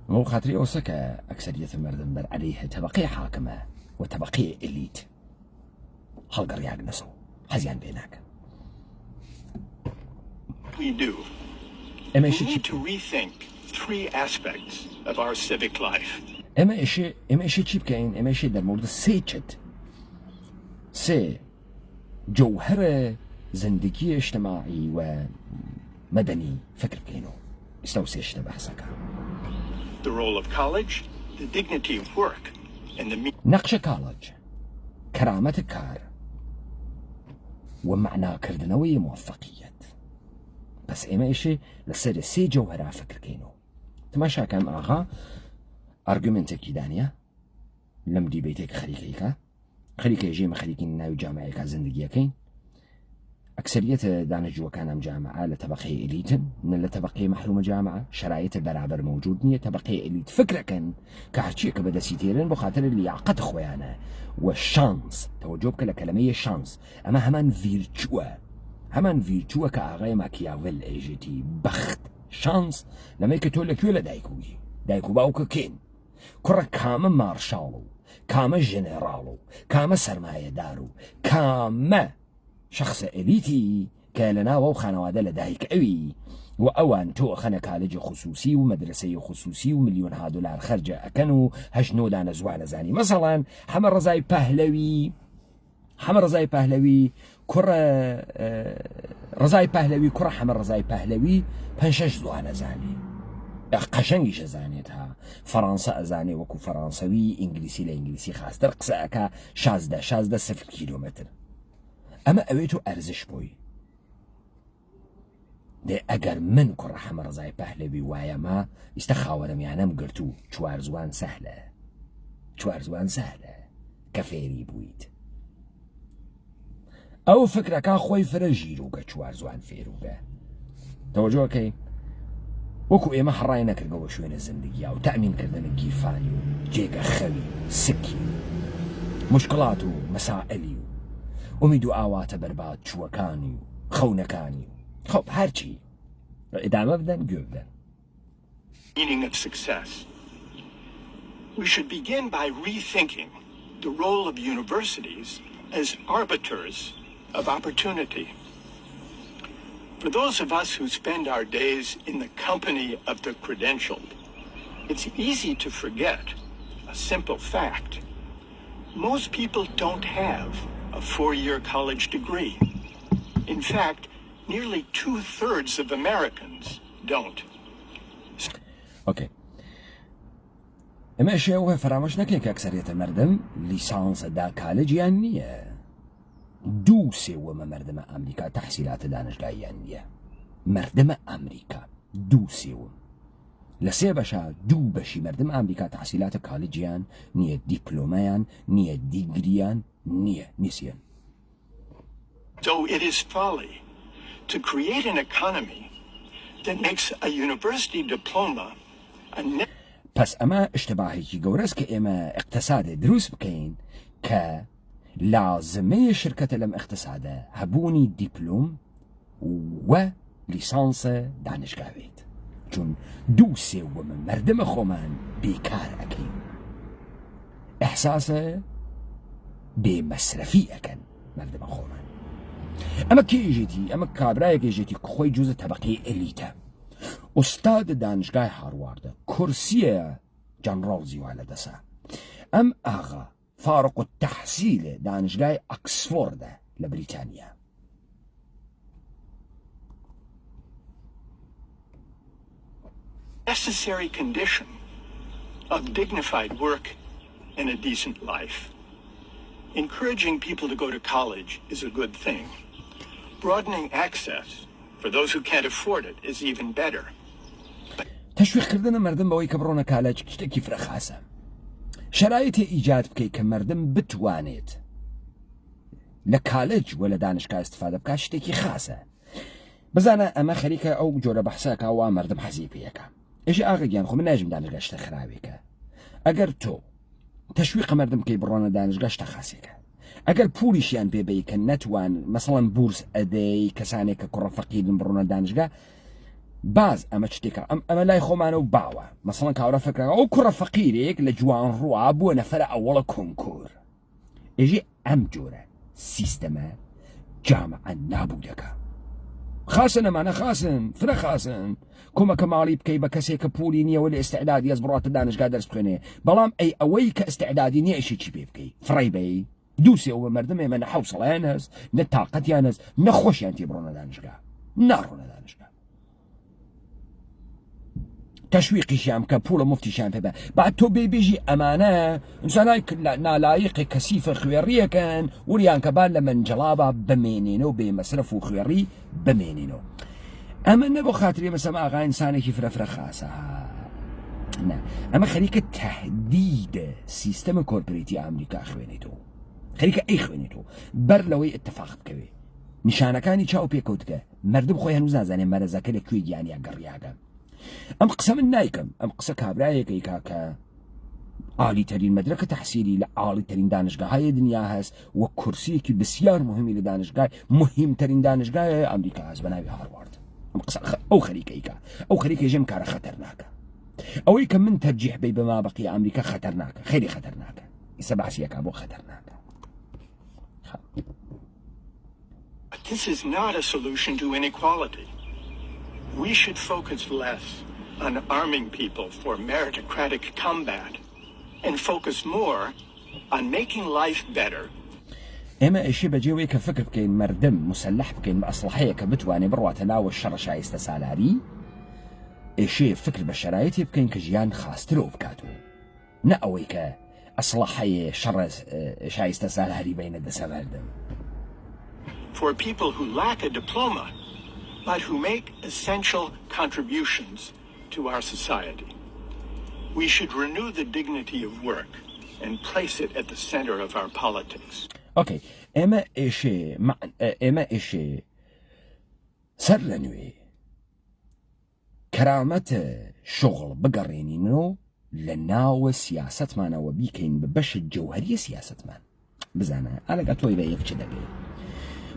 [SPEAKER 1] مو خاطري أوسكا أكثرية المردم بر عليه طبقية حاكمة وطبقية إليت هالقر ياقنسو حزيان بيناك.
[SPEAKER 2] We do. We need to rethink three aspects of our civic life.
[SPEAKER 1] إما إشي تشيب كاين إما إشي در مورد سي جوهر زندگی اجتماعي ومدني فكر كينو استوسي اشتبه حسكا.
[SPEAKER 2] The role of college, the dignity of work, and the...
[SPEAKER 1] نقش كالج كرامة الكار ومعنى كردنوية موفقية بس إما إشي لسر سي جوهرة فكر كينو تماشا كام آغا أرجومنتك دانيا لم دي بيتك خريكي جيما خريكين ناوي جامعيكا زندگيكين أكثرية دانشجوكان أم جامعة لطبقية إليتن من لطبقية محرومة جامعة شرائط برابر موجود نية طبقية إليت فكرة كان كهرشي كبدا سيتيرن بخاطر اللي عقد خويانا والشانس توجبك لكلمية شانس أما همان فيرتشوا كأغاية ماكيافيل إيجيتي بخت شانس لما يكتول لك يولا دايكو باوكو كين كرة كاما مارشالو كاما جنرالو كاما سرماية دارو كاما شخص إليتي كالنا وخانواده لدايك أوي وأوان تو خنا كالج خصوصي ومدرسة خصوصي ومليون $1 خرجة أكنو هشنو دانا زوانا زاني مثلا حمر رزاي بهلوي كرة ڕزای پەهلەوی کوڕە حەمە ڕزای پەهلەوی 5-6 زوان ئەزانێ قەشەنگیش ئەزانێت ها فەڕەنسا ئەزانێ وەکو فەڕەنسەوی ئینگلیسی لە ئینگلیسی خاستر قسە ئەکا 16 کیلۆمەتر ئەمە ئەوێت و ئەرزش بووی دێ ئەگەر من کوڕە حەمە ڕزای پەهلەوی وایەمە ئیستا خاوەرەمیانەم گرت و 4 زوان سەهلە کە فێری بوویت ئەو فکرەکە خۆی فرە ژیرروگە 4 زوان فێروگە تەوەجۆکەی وەکو ئێمە هەڕای نەکردەوە شوێنە زندگیە و تەمینکردنە گیرفانی و جێگە خەوی سکی مشکڵات و مەسائلی و ئومید و ئاواتە بەربات چووەکانی و خەونەکانی و خۆپ هەرچی ئێدامە بدەن گوێ بدەن.
[SPEAKER 2] Meaning of success. We should begin by rethinking the role of universities as arbiters of opportunity. For those of us who spend our days in the company of the credentialed, it's easy to forget a simple fact. Most people don't have a 4-year college degree. In fact, nearly 2/3 of Americans don't.
[SPEAKER 1] Okay. ئەمە شێوە فەرامۆش نەکەین کە ئەکسەرێتە مەردم لیسانسە دا کالجیان نییە 2/3 مەردەمە ئەمریکا تەحسیلاتە دانشگاهیان نییە مەردەمە ئەمریکا 2/3 لە 3 بەشە 2 بەشی مەردەمە ئەمریکا تەحسیلاتە کالجیان نییە دیپلۆمەیان نییە دیگریان نییە نیسیان.
[SPEAKER 2] So it is folly to create an economy that makes a university diploma a
[SPEAKER 1] پس ئەمە شتەباهێکی گەورەست کە ئێمە اقتصادێ دروست بکەین کە لازمەیە شرکەتە لەم اقتصادە هەبوونی دیپلۆم و لیسانسە دانشگاوێت چون 2/3 مەردەمە خۆمان بێکار ئەەکەین ئەحساسە بێمەسرەفی ئەەکەن مەردەمە خۆمان. ئەمە کێژێتی ئەمە کابرایەکێژێتی خۆی جوزە تەبەقەی ئەلیتە ئوستاد دانشگای هارواردە کورسیە جەنڕاڵ زیوا لە دەسا ئەم ئاغا فارق و تەحسیلە دانشگای ئەکسفۆردە لە بریتانیا.
[SPEAKER 2] necessary condition of dignified work and a decent life. Encouraging people to go to college is a good thing. Broadening access for those who can't afford it is even better.
[SPEAKER 1] تەشویقکردنە مەردم بەوەی کە بڕۆنە کالج شتێکی فرەخاسە. شرایطی ئیجاد بکەیت کە مەردم بتوانێت لە کالج و لە دانشگاه استفادە بکات شتێکی خاسە. بزانە ئەمە خەریکە ئەو جۆرە بەحساکەوە مەردم حەزی پێیەکە. ئێژە ئاغا خۆ من ناژم دانشگاه شتە خراوێکە. ئەگەر تۆ تەشویق مەردم بکەی بڕۆنە دانشگاه شتە خاسێکە. ئەگەر پولیشیان پێبەی کە نەتوان مەسەڵەن بورس ئەدەی کەسانێک کە کوڕە فەقیرن بڕۆنە دانشگاه باز ئەمە شتێکە ئەمە لای خۆمانە و باوە مەسەڵەن کاورە فکرەوە ئەو کوڕە فەقیرێک لە جوان ڕوا بووە نەفەرە ئەوڵە کۆنکۆر ئێژێ ئەم جۆرە سیستەمە جامعە نابوو دەکا خاسن ئەمانە خاسن فرە خاسن کۆمەکە ماڵی بکەی بە کەسێک کە پولی نییەوە لە ئێستعدادی ئەس بڕاتە دانشگا دەرس بخوێنێ بەڵام ئەی ئەوەی کە ئێستعدادی نییە ئیشێکی پێ بکەی فڕی بەی 2/3 مەردم ئێمە نە حەوسەڵیان هەست نە تااقەتیان هەست نەخۆشیان تێ بڕۆنە دانشگا ناڕۆنە دانشگا تەشویقیشیان کە پوڵە مفتیشان پێ بە بعد تۆ بێبێژی ئەمانە ئینسانای نالایقی کەسیفە خوێڕیەکەن وریان کە بان لە منجەڵابە بمێنێنەوە بێ مەسرف و خوێڕی بمێنینەوە ئەمە نەبۆ خاتری مەسەم ئاغا ئینسانێکی فرەفرە خاسە ئەمە خەریکە تەهدیدە سیستەمە کۆرپۆرێتی ئەمریکا خوێنێتەوە خەریکە ئەی خوێنێتەوە بەر لەوەی اتفاق بکەوێ نیشانەکانی چاو پێکەوتکە مەردم خۆی هەنووز نازانێ مەرەزەکە لەکوێ گیانیا گەڕیاگە ئەم قسە من نایکەم ئەم قسە کابرایەکەی کاکە عالیترین مەدرەکە تەحسیلی لە عالیترین دانشگاهای دنیا هەست و کورسیەکی بسیار مهمی لە دانشگای مهمترین دانشگای ئەمریکا هەست بە ناوی هاروارد ئەم قسە ئەو خەریکەیکە ئەو خەریکە ژێم کارە خەتەرناکە ئەوەی کە من تەرجیح بەی بە مابەقی ئەمریکا خەتەرناکە خەیری خەتەرناکە ئیسە باسیەکە بۆ خەتەرناکە.
[SPEAKER 2] This is not a solution to inequality. We should focus less on arming people for meritocratic combat and focus more on making life better.
[SPEAKER 1] ئێمە ئێشێ بەجێوەیە کە فکر بکەین مردم مسلح بکەین بە ئەسلحەیە کە بتوانێت بڕواتە ناوە شەڕە شایستە سالاری ئێشێ فکر بە شرایطی بکەین کە ژیان خاسترەوە بکاتەوە نە ئەوەی کە ئەسلحەیە شەڕە شایستە سالاری بینە دەسە مردم.
[SPEAKER 2] For people who lack a diploma, but who make essential contributions to our society. We should renew the dignity of work and place it at the center of our politics.
[SPEAKER 1] Okay, ئێمە ئێشێ سەر لە نوێ کەرامەتە شغڵ بگەڕێنینەوە لە ناوە سیاسەتمانەوە بیکەین بە بەشت جەوهەریە سیاسەتمان بزانە ئالەگە تۆی بە یەک چ دەبێت.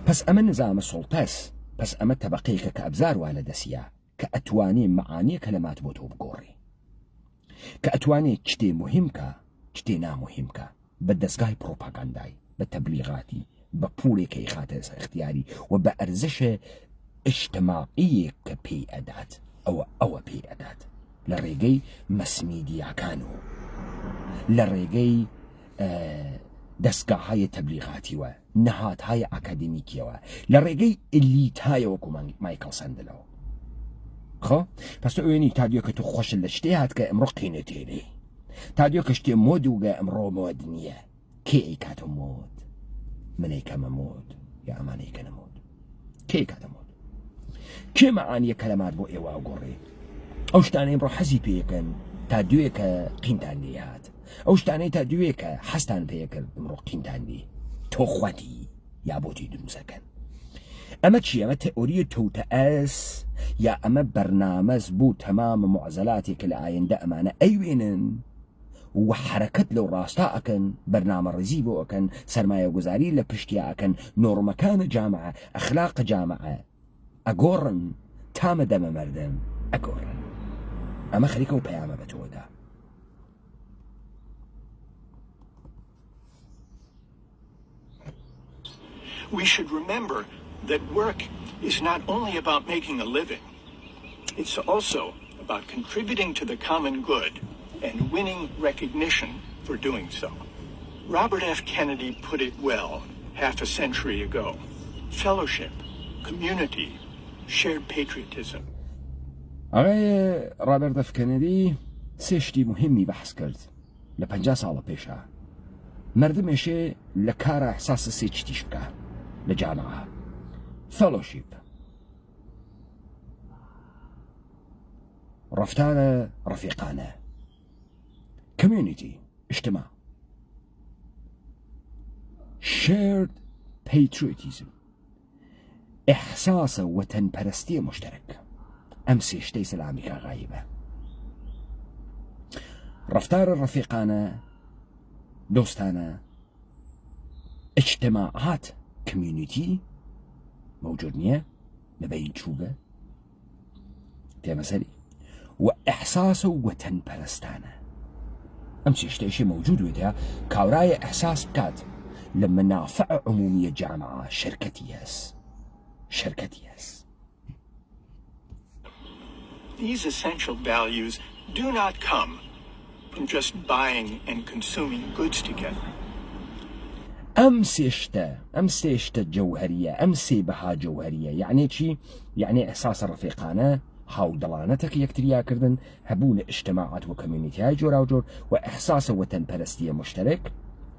[SPEAKER 1] پس ئەمە نظامە سڵتەس، پس ئەمە تەبەقەیەکە کە ئەبزار وا لە دەسیە کە ئەتوانێ مەعانیە کەلەمات بۆ تۆ بگۆڕێ، کە ئەتوانێت شتێ مهمکە شتێ نامهمکە بە دەستگای پرۆپاگاندای بە تەبلیغاتی بە پوڵێکی خاتە اختیاری و بە ئەرزشە ئیجتیماعیەک کە پێی ئەدات ئەوە پێی ئەدات لە ڕێگەی مەسمیدیاکان و لە ڕێگەی دەستگاههای تەبلیغاتیوە نەهاتهای ئاکادمیکیەوە لە ڕێگەی ئلیتایە وەکو مایکل سەندلەوە. خۆ پس تۆ ئەوێنی تا دیۆ کە تو خۆشت لە شتێ هات کە ئەمڕۆ قینەتێنێ تا دیۆ کە شتێ مۆد وگە ئەمڕۆ مۆد نییە کێ ئەیکاتە مۆد منەی کەمە مۆد یا ئەمانەی کە نەمۆد کێ ئەیکاتە مۆد کێ مەعانیە کەلەمات بۆ ئێوە گۆڕێ ئەو شتانەی ئەمڕۆ حەزی پێیەکەن تا دوێ کە قینتان لێ هات ئەو شتانەی تا دوێ کە حەستان پێیەکرد ئەمڕۆ قینتان لێ تۆ خواتی یا بۆتی دروستەکەن. ئەمە چی؟ ئەمە تئۆریە تەوتەئەس یا ئەمە بەرنامەز بوو تەمامە معزەلاتێکە لە ئایندە ئەمانە ئەیوێنن و حرەکەت لەو ڕاستا ئەکەن بەرنامە ڕزی بۆ ئەکەن سەرمایە گوزاری لە پشتیا ئەکەن نۆڕمەکانە جامعە ئەخلاقە جامعە ئەگۆڕن تامە دەمە مەردم ئەگۆڕن. ئەمە خەریکە و پەیامە بە تۆدا.
[SPEAKER 2] We should remember that work is not only about making a living, it's also about contributing to the common good and winning recognition for doing so. Robert F. Kennedy put it well half a century ago. Fellowship, community, shared patriotism.
[SPEAKER 1] Robert F. Kennedy سێ شتی مهمی بەحس کرد لە 50 ساڵە پێشە. مردمێشێ لە کارە ئەحساسە سێ چتیش بکە لە جامعە. فەلۆشیپ، ڕەفتارە ڕەفیقانە، community اجتماع، shared patriotism إحساس وطنپەرستی مشترك. ئەم سێ شتەی سەر ئەمریکا غایبە. ڕەفتارە ڕەفیقانە، دۆستانە، اجتماعات community موجود نییە لەبەی چووگە تێمەسەری و ئەحساسە و وەتەنپەرستانە. ئەم سێ شتەیشی موجود وێتە کاورایە ئەحساس بکات لە منافع عمومیە جامعە شرکەتی هەست.
[SPEAKER 2] These essential values do not come from just buying and consuming goods together.
[SPEAKER 1] ئەم سێ شتە جەوهەریە، ئەم سێ بەها جەوهەریە. یعنی چی؟ یعنی ئەحساسە ڕەفیقانە، هاودەڵانەتەکە یەکتریاکردن، هەبوو لە ئیجتیماعات و کۆمیونیتیای جۆرا و جۆر و ئەحساسە وەتەنپەرستیە مشترک.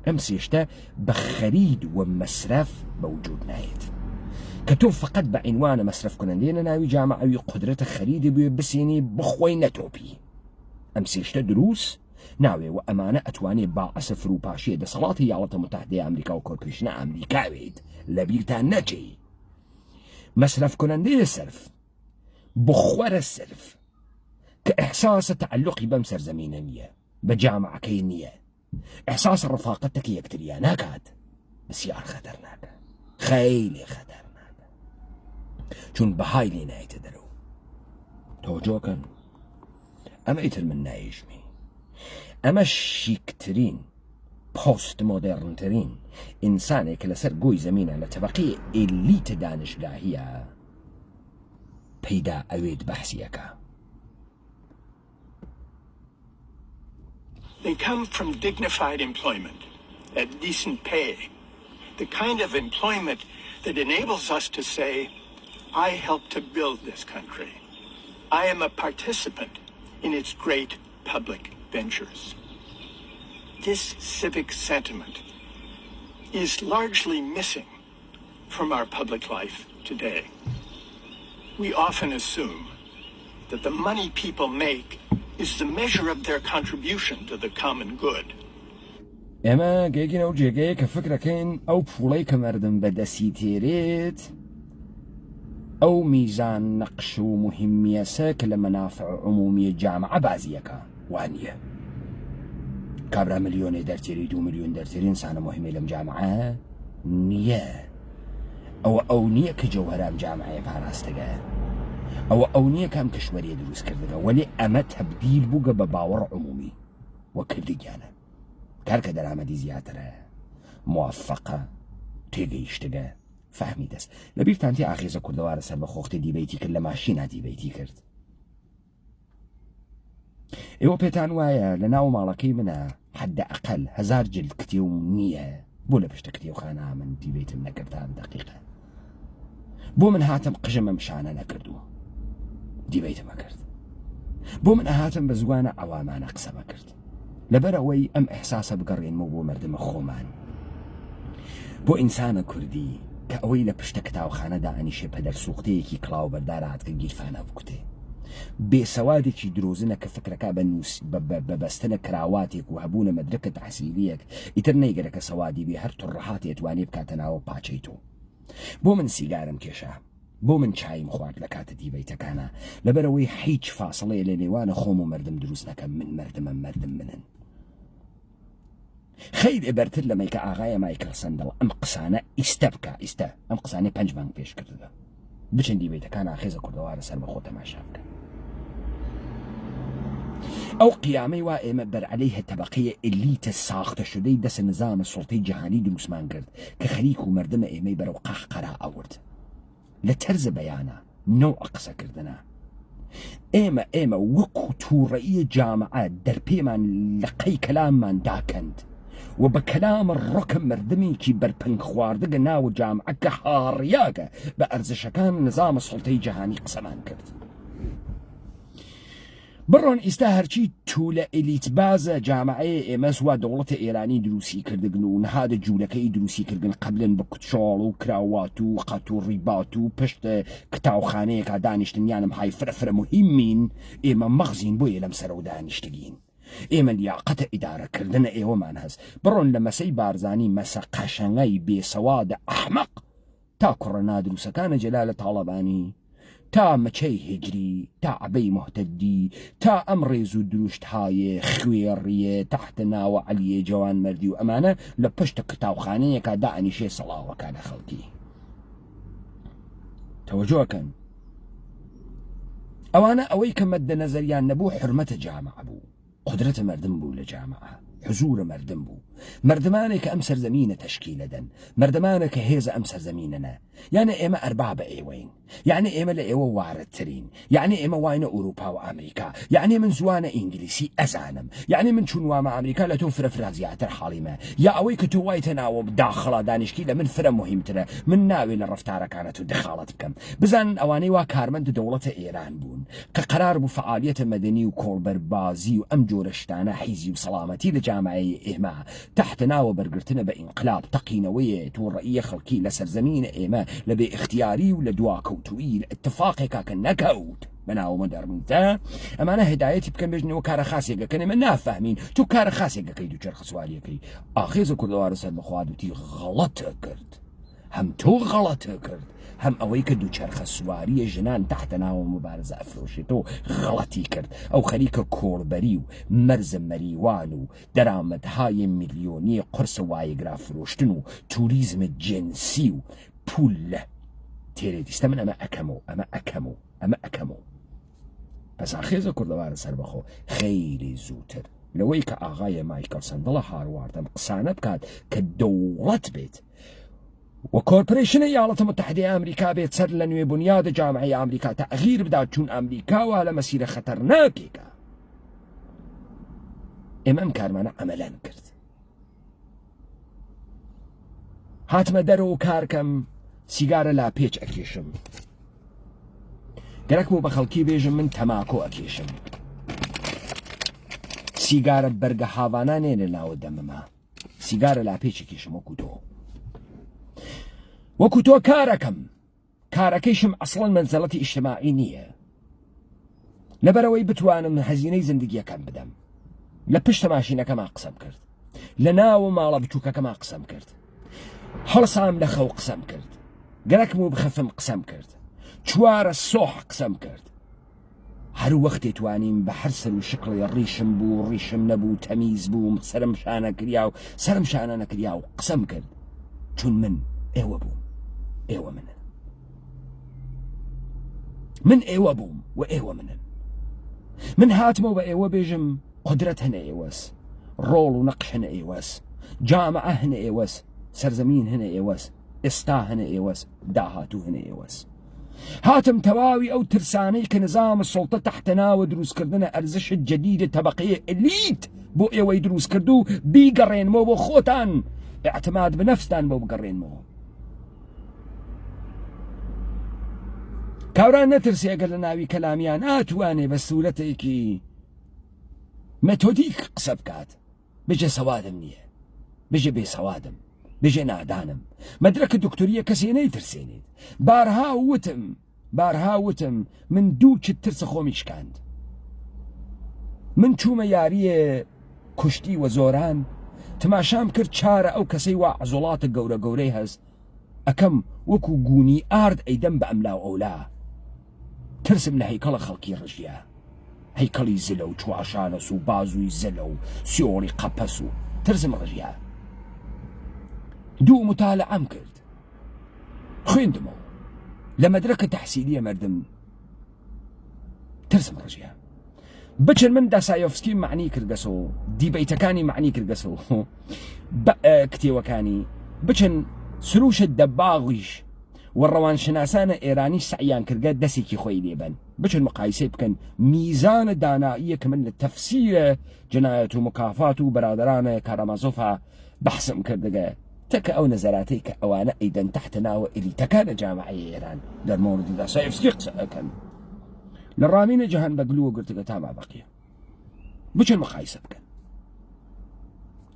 [SPEAKER 1] ئەم سێ شتە بە خەرید و مەسرەف بەوجود نایێت کە تۆ فقط بە عینوانە مەسرەف کنەندێنە ناوی جامعەوی قودرەتە خەریدی بوێ بسێنی بخۆی نەتۆپی. ئەم سێ شتە دروست ناوێ و ئەمانە ئەتوانێت باعەسە فروپاشیە دەسەڵاتی یاڵەتە متحدەی ئەمریکا و کۆرپۆریشنە ئەمریکاوێت لە بیرتان نەچێ. مەسرەف کنەندەیە سرف، بخوەرە سرف کە ئەحساسە تەعەلوقی بەم سەرزەمینە نییە، بە جامعەکەی نییە، ئەحساسە ڕەفاقەتەکە یەکتریا ناکات. بسیار خەتەرناکە، خەیلی خەتەرناکە، چون بەهای لێ نایەتە دەرەوە. تۆجۆکەن ئەمە ئیتر من نایژمی. ئەمە شیکترین پۆست مۆدێڕنترین ئینسانێک لەسەر گۆی زەمینە لە تەبەقەی ئێلیتە دانشگاهیە پەیدا ئەوێت بەحسیەکە.
[SPEAKER 2] They come from dignified employment at decent pay The kind of employment that enables us to say, I helped to build this country. I am a participant in its great public ventures. This civic sentiment is largely missing from our public life today. We often assume that the money people make is the measure of their contribution to the common good.
[SPEAKER 1] ئێمە گەیگینە و جێگەیە کە فکرەکەین ئەو پوڵەی کە مەردم بەدەستی تێرێت ئەو میزان نەقش و مهمیەسە کە لە مەنافع عمومی جامعە بازیەکە وانیە کابرا ملیۆنێ دەرتێری 2 ملیۆن دەرتێری ئینسانە مهمەی لەم جامعە نییە ئەو نییە کە جەوهەرام جامعەیە پاراستەگە ئەو نییە کام کشوەریە دروست کردەکە وەلی ئەمە تەبدیل بووگە بە باوەڕ عمومی وە کردگیانە کارکە دەرامەدی زیاترە موافقە تێگەیشتگە فهمی دەست لە بیرتانتی ئاخیزە کوردەوارە سەر بە خۆختی دیبەیتی کرد لە ماشینە دیبەیتی کرد ئێوە پێتان وایە لە ناو ماڵەکەی منە حەدە ئەقەل 1000 جلد کتێوم نییە بۆ لە پشتە کتێوخانە من دیبەیتم نەکردان دقیقە بۆ من هاتم قژم ئەم شانە نەکردو دیبەیتمە کرد بۆ من ئەهاتم بە زوانە ئەوامانە قسەمە کرد لەبەرەوەی ئەم ئەحساسە بگەڕێنمە بۆ مردمە خۆمان بۆ ئینسانە کوردی کە ئەوەی لە پشتە کتاوخانەدا ئەنیشێ پەدەرسوختەیەکی کڵاو بەردارە هاتکە گیرفانە بکوتێ بێسەوادێکی درۆزنە کە فکرەکە بە بەستنە کراواتێک و هەبوونە مەدرکە تەحسیلیەک ئیتر نەیگەرەکە سەوادی بێ هەر توڕەهات ئێتوانێ بکاتە ناوە پاچەی تۆ بۆ من سیگارم کێشە بۆ من چایم خوارد لە کاتە دیبەیتەکانە لەبەرەوەی هیچ فاسڵەیە لە نێوانە خۆم و مردم دروست نەکەم من مردمە مردم منن خەیرێ بەرتر لەمەی کە ئاغایە مایکل سەندڵ ئەم قسانە ئیستە بکە ئیستە ئەم قسانەی 5 مانگ پێش کردەوە بچن دیبەیتەکان ئاخێزە کوردەوارە سەر بەخۆ تەماشا بکە ئەو قیامەی وا ئێمە بەرعەلەی هەتەبەقەیە ئلیتە ساختە شدەی دەسە نظامە سوڵتەی جیهانی دروستمان کرد کە خەریک و مردمە ئێمەی بەرەو قەحقەرا ئەورد لە تەرزە بەیانە نەوع قسەکردنە ئێمە وەکو تووڕەیە جامعە دەرپێمان لە قەی کەلاممان داکەند و بە کەلامە ڕۆکە مردمێکی بەرپنگ خواردەگە ناوە جامعە کە هاڕیاگە بە ئەرزشەکان نظامە سوڵتەی جیهانی قسەمان کرد بڕۆن ئیستا هەرچی توولە ئلیت بازە جامعەیە ئێمە سوا دەوڵەتە ئێرانی دروستی کردگن و نەهادە جوولەکەی دروستی کردن قبلن بە کوتشاڵ و کراوات و قەت و ڕیبات و پشتە کتاوخانەیەکا دانیشتنیانم های فرەفرە مهمین ئێمە مەغزین بۆیە لەم سەرە و دانیشتگین ئێمە لیاقەتە ئیدارەکردنە ئێوەمان هەست بڕۆن لە مەسەی بارزانی مەسە قەشەنگەی بێسەوادە ئەحمەق تا کوڕە نادروسەکانە جەلالە تاڵەبانی تا مەچەی هجری تا عبەی مهتەدی تا ئەم ڕێز و دروشت هایە خوێڕیە تەحتە ناوە عەلیە جوان مەردی و ئەمانە لە پشتە کتاوخانەیەکا دائەنیشێ سەڵاوەکانە خەڵکی تەوەجۆکەن ئەوانە ئەوەی کە مەدە نەزەریان نەبوو حرمەتە جامعە بوو قدرەتە مردم بوو لە جامعە حزورە مردم بوو مردمانێک کە ئەم سەرزەمینە تەشکیلە دەن مردمانە کە هێزە ئەم سەرزەمینەنە یعنی ئێمە ئەربابە ئێوەین یعنی ئێمە لە ئێوە وارەتترین یعنی ئێمە واینە ئوروپا و ئەمریکا یعنی من زوانە ئینگلیسی ئەزانم یعنی من چون وامە ئەمریکا لە تۆ فرە زیاتر حاڵیمە یا ئەوەی کە تۆ وایتە ناوە داخڵا دانیشتی لە من فرە مهمترە من ناوێ لە ڕەفتارەکانە تو دخالت بکەم بزانن ئەوانەی وا کارمەند دەوڵەتە ئێران بوون کە قرار بوو فعالیەتە مەدەنی و کۆڵبەربازی و ئەم جۆرە شتانە حیزی و سەڵامەتی لە جامعەی ئێمە تحت ناوە بەرگرتنە بە ئینقلاب تەقینەوەیە تووڕەیە خەڵکی لە سەرزەمینە ئێمە لە بێ اختیاری و لە دواکەوتووی لە اتفاقێکا کە نەکەوت بەناوە مۆدەرنیتە ئەمانە هدایەتی بکەن بێژنەوە کارە خاسێکەکەن ئێمە نافەهمین تو کارە خاسێکەکەی دووچەرخە سواریەکەی ئاخێزە کوردەوارە سەر بەخوا دوتی غەڵەتە کرد هەم تۆ غەڵەتە کرد هەم ئەوەی کە دووچەرخە سواریە ژنان تحتە ناوە مبارزە ئەفرۆشێتەوە غەڵەتی کرد ئەو خەریکە کۆڵبەری و مەرزە مەریوان و دەرامەتهای میلیۆنی قرسە وایەگرا فرۆشتن و توریزمە جنسی و پول لە تێرێ دیستە من ئەمە ئەکەمەوە پس ئاخێزە کوردەوارە سەر بەخۆ خەیری زووتر لەوەی کە ئاغایە مایکل سەندڵە هارواردەم قسانە بکات کە دەوڵەت بێت و کۆرپۆرێشنە یاڵەتە متحدەی ئەمریکا بێت سەر لە نوێ بنیادە جامعەی ئەمریکا تەغییر بدات چون ئەمریکاوە لە مەسیرە خەتەرناکێکە ئێمە ئەم کارمانە ئەمەلان کرد هاتمە دەرەوە کارکەم سیگارە لا پێچ ئەکێشم گەرەک بۆ بە خەڵکی بێژم من تەماکۆ ئەکێشم سیگارە بەرگە هاوانانێ لە ناوە دەمەمە سیگارە لا پێچ ئەکێشم وەکو تۆ کارەکەم کارەکەیشم ئەسڵەن مەنزەڵەتی ئیجتیماعی نییە لەبەرەوەی بتوانم هەزینەی زندگیەکەم بدەم لە پشتە ماشینەکەما قسەم کرد لە ناو ماڵە بچووکەکەما قسەم کرد هەڵسام لە خەو قسەم کرد گەرەکم و بخەفم قسەم کرد چوارە سۆح قسەم کرد هەر وەختێ توانیم بە هەر سەر و شکڵی ڕیشم بوو ڕیشم نەبوو تەمیز بووم سرم شانە کریا و سرم شانە نەکریا و قسەم کرد چون من ئێوە بووم ئێوە منن من ئێوە بووم و ئێوە منن من هاتمەوە بە ئێوە بێژم قدرەت هەنە ئێوەس ڕۆڵ و نەقش هەنە ئێوەس جامعە هەنە ئێوەس سەرزەمین هەنە ئێوەس ئێستا هەنە ئێوەس داهاتوو هەنە ئێوەس هاتم تەواوی ئەو ترسانەی کە نظامە سڵتە تەحتەناوە دروستکردنە ئەرزشت جەدیدە تەبەقەیە ئەلیت بۆ ئێوەی دروست کرد و بیگەڕێنمەوە بۆ خۆتان اعتماد بە نەفستان بۆ بگەڕێنمەوە کاوران نەترسی ئەگەر لە ناوی کەلامیان ناتوانێ بە سوورەتێکی مەتۆدیک قسە بکات بژێ سەوادم نییە بژێ بێسەوادم بژێ نادانم مەدرەکە دکتۆریە کەسێ نەیترسێنێت بارها وتم من دوو چت ترسە خۆمی شکاند من چوومە یاریە کوشتی وە زۆران تماشام کرد چارە ئەو کەسەی وا عەزوڵاتە گەورە گەورەی هەست ئەکەم وەکو گونی ئارد ئەیدەم بە ئەملا و ئەولا ترسم لە هەیکەڵە خەڵکی ڕژیە هەیکەڵی زلە و چواشانەس و بازووی زلە و سیۆڵی قەپەس و ترسم ڕژیە دوو متالعەم کرد خوێندمەوە لە مەدرەکە تەحسیلیە مەردم ترسم ڕژیە بچن من داسایۆفسکی معنی کردگەسەوە دیبەیتەکانی معنی کردگەسەوە کتێوەکانی بچن سروشت دەباغیش و ڕەوانشناسانە ئێرانی سعیان کردگە دەستێکی خۆی لێبن بچن مقایسەی بکەن میزانە داناییە کە من لە تەفسیرە جنایەت و مکافات و بەرادرانە کارامازۆفا بەحسم کردگە تەکە ئەو نەزەراتەی کە ئەوانە ئەیدەن تەحتە ناوە ئێلیتەکانە جامعەی ئێران دەرمۆردی داسایۆفسکی قسە ئەکەن لە ڕامینە جەهان بەگلووە گرتگە تا مابەقیە بچن مقایسە بکەن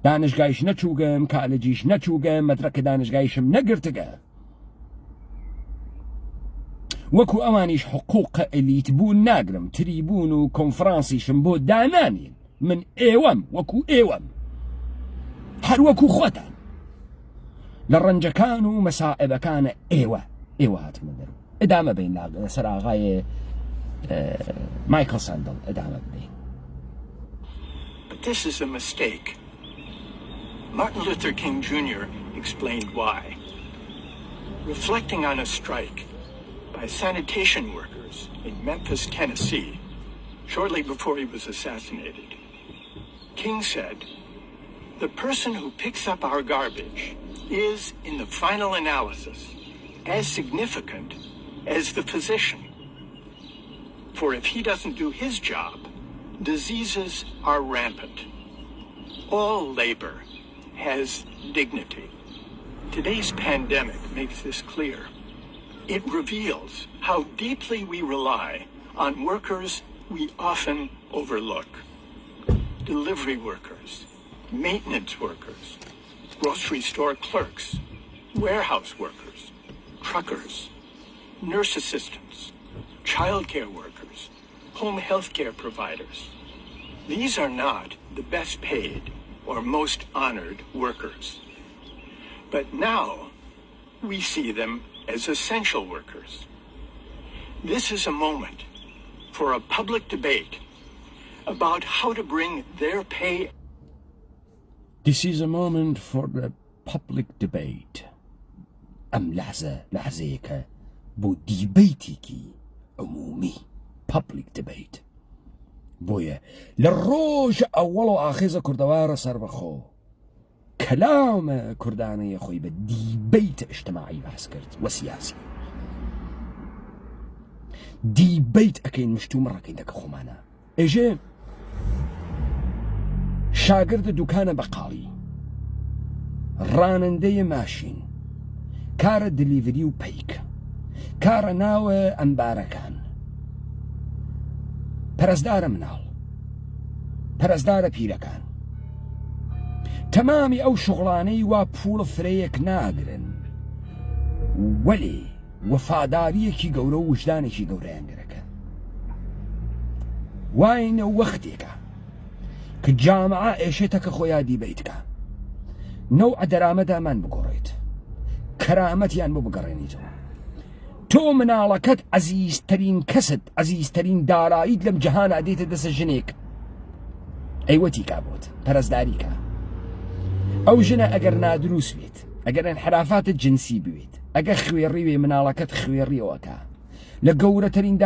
[SPEAKER 1] دانشگایش نەچووگەم کالەجیش نەچووگەم مەدرەکە دانشگایشم نەگرتگە وەکو ئەوانیش حقوق ئەلیت بوون ناگرم تریبون و کۆنفرانسیشم بۆ دانانین من ئێوەم وەکو ئێوەم هەر وەکو خۆتان لە ڕەنجەکان و مەسائبەکانە ئێوە هاتمە دەرەوە ئەدامە بین لەسەر ئاغای مایکل ساندل ئەدامە بین.
[SPEAKER 2] But this is a mistake. Martin Luther King Jr. explained why. Reflecting on a strike by sanitation workers in Memphis, Tennessee, shortly before he was assassinated, King said, "The person who picks up our garbage is, in the final analysis, as significant as the physician. For if he doesn't do his job, diseases are rampant. All labor has dignity." Today's pandemic makes this clear. It reveals how deeply we rely on workers we often overlook. Delivery workers, maintenance workers, grocery store clerks, warehouse workers, truckers, nurse assistants, childcare workers, home health care providers. These are not the best paid or most honored workers. But now we see them as essential workers. This is a moment for a public debate about how to bring their pay.
[SPEAKER 1] This is a moment for a public debate. ئەم لحظەیەکە بۆ دیبەیتێکی عمومی public debate. بۆیە لە ڕۆژ ئەوەڵ و ئاخێزە کوردەوارە سەربەخۆ کەلامە کوردانەیە خۆی بە دیبەیت ئیجتیماعی باس کرد وە سیاسی دیبەیت ئەکەین مشتومە ڕەکەین دەکە خۆمانە ئێژێ شاگرد دوکانە بەقاڵی ڕانندەی ماشین کارە دلیڤری و پەیک، کارە ناوە ئەمبارەکان، پەرستدارە مناڵ، پەرستدارە پیرەکان، تەمامی ئەو شوغڵانەی وا پوڵە فرەیەک ناگرن، وەلێ وەفاداریەکی گەورە و وجدانێکی گەورەیان گەرەکە. واینە وەختێکە کە جامعە ئێشێتە کە خۆیان دیبەیتکە، نەوع دەرامەدامان بگۆڕێت، کەرامەتیان بۆ بگەڕێنیتەوە. تۆ مناڵەکەت عەزیزترین کەست، عەزیزترین داراییت لەم جەهانە دێتە دەسە ژنێک، ئەیوەتی کا بۆت پەرستداری کە. ئەو ژنە ئەگەر نادروست بێت، ئەگەر انحرافاتت جنسی بوێت، ئەگەر خوێڕیوێ مناڵەکەت خوێڕیەوەکە، لە گەورەترین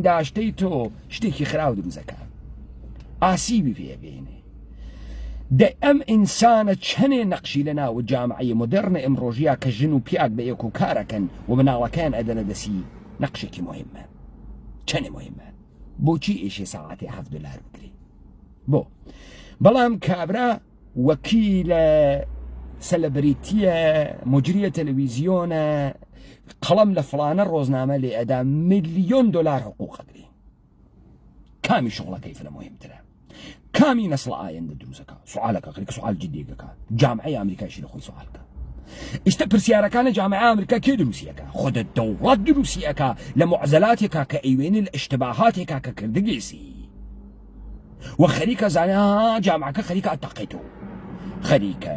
[SPEAKER 1] داشتەی تۆ شتێکی خراو دروزەکە، ئاسیبی پێبێنێ. دە ئەم ئینسانە چەنێ نەقشی لە ناو جامعەی مۆدێرنە ئەمڕۆژیە کە ژن و پیاک بە یەک و کارەکەن و مناڵەکان ئەدەنە دەسی نەقشێکی مهمە. چەنێ مهمە؟ بۆچی ئێشێ ساعاتی $7 بکرێ؟ بۆ بەڵام کابرا وەکیلە، سەلەبریتیە، مجریە تەلەڤیزیۆنە، قەڵەم لە فڵانە ڕۆژنامە لێ ئەدا $1,000,000 حقوق ئەگرێ. کامی شغڵەکەی فرە مهمترە؟ کامی نەسڵ ئایندە دروستەکە؟ سوالەکە خەریکە سوال جدیەکە. جامعەی ئەمریکایشی لە خۆی سوالکە. ئێستا پرسیارەکانە جامعە ئەمریکا کێ دروستیەکە؟ خۆدە دەوڵەت دروستیەکە لە معزەلاتێکا کە ئەیوێنێ لە ئشتباهاتێکا کە کردگێسی و خەریکە زانە جامعەکە خەریکە ئەتەقێتەوە، خەریکە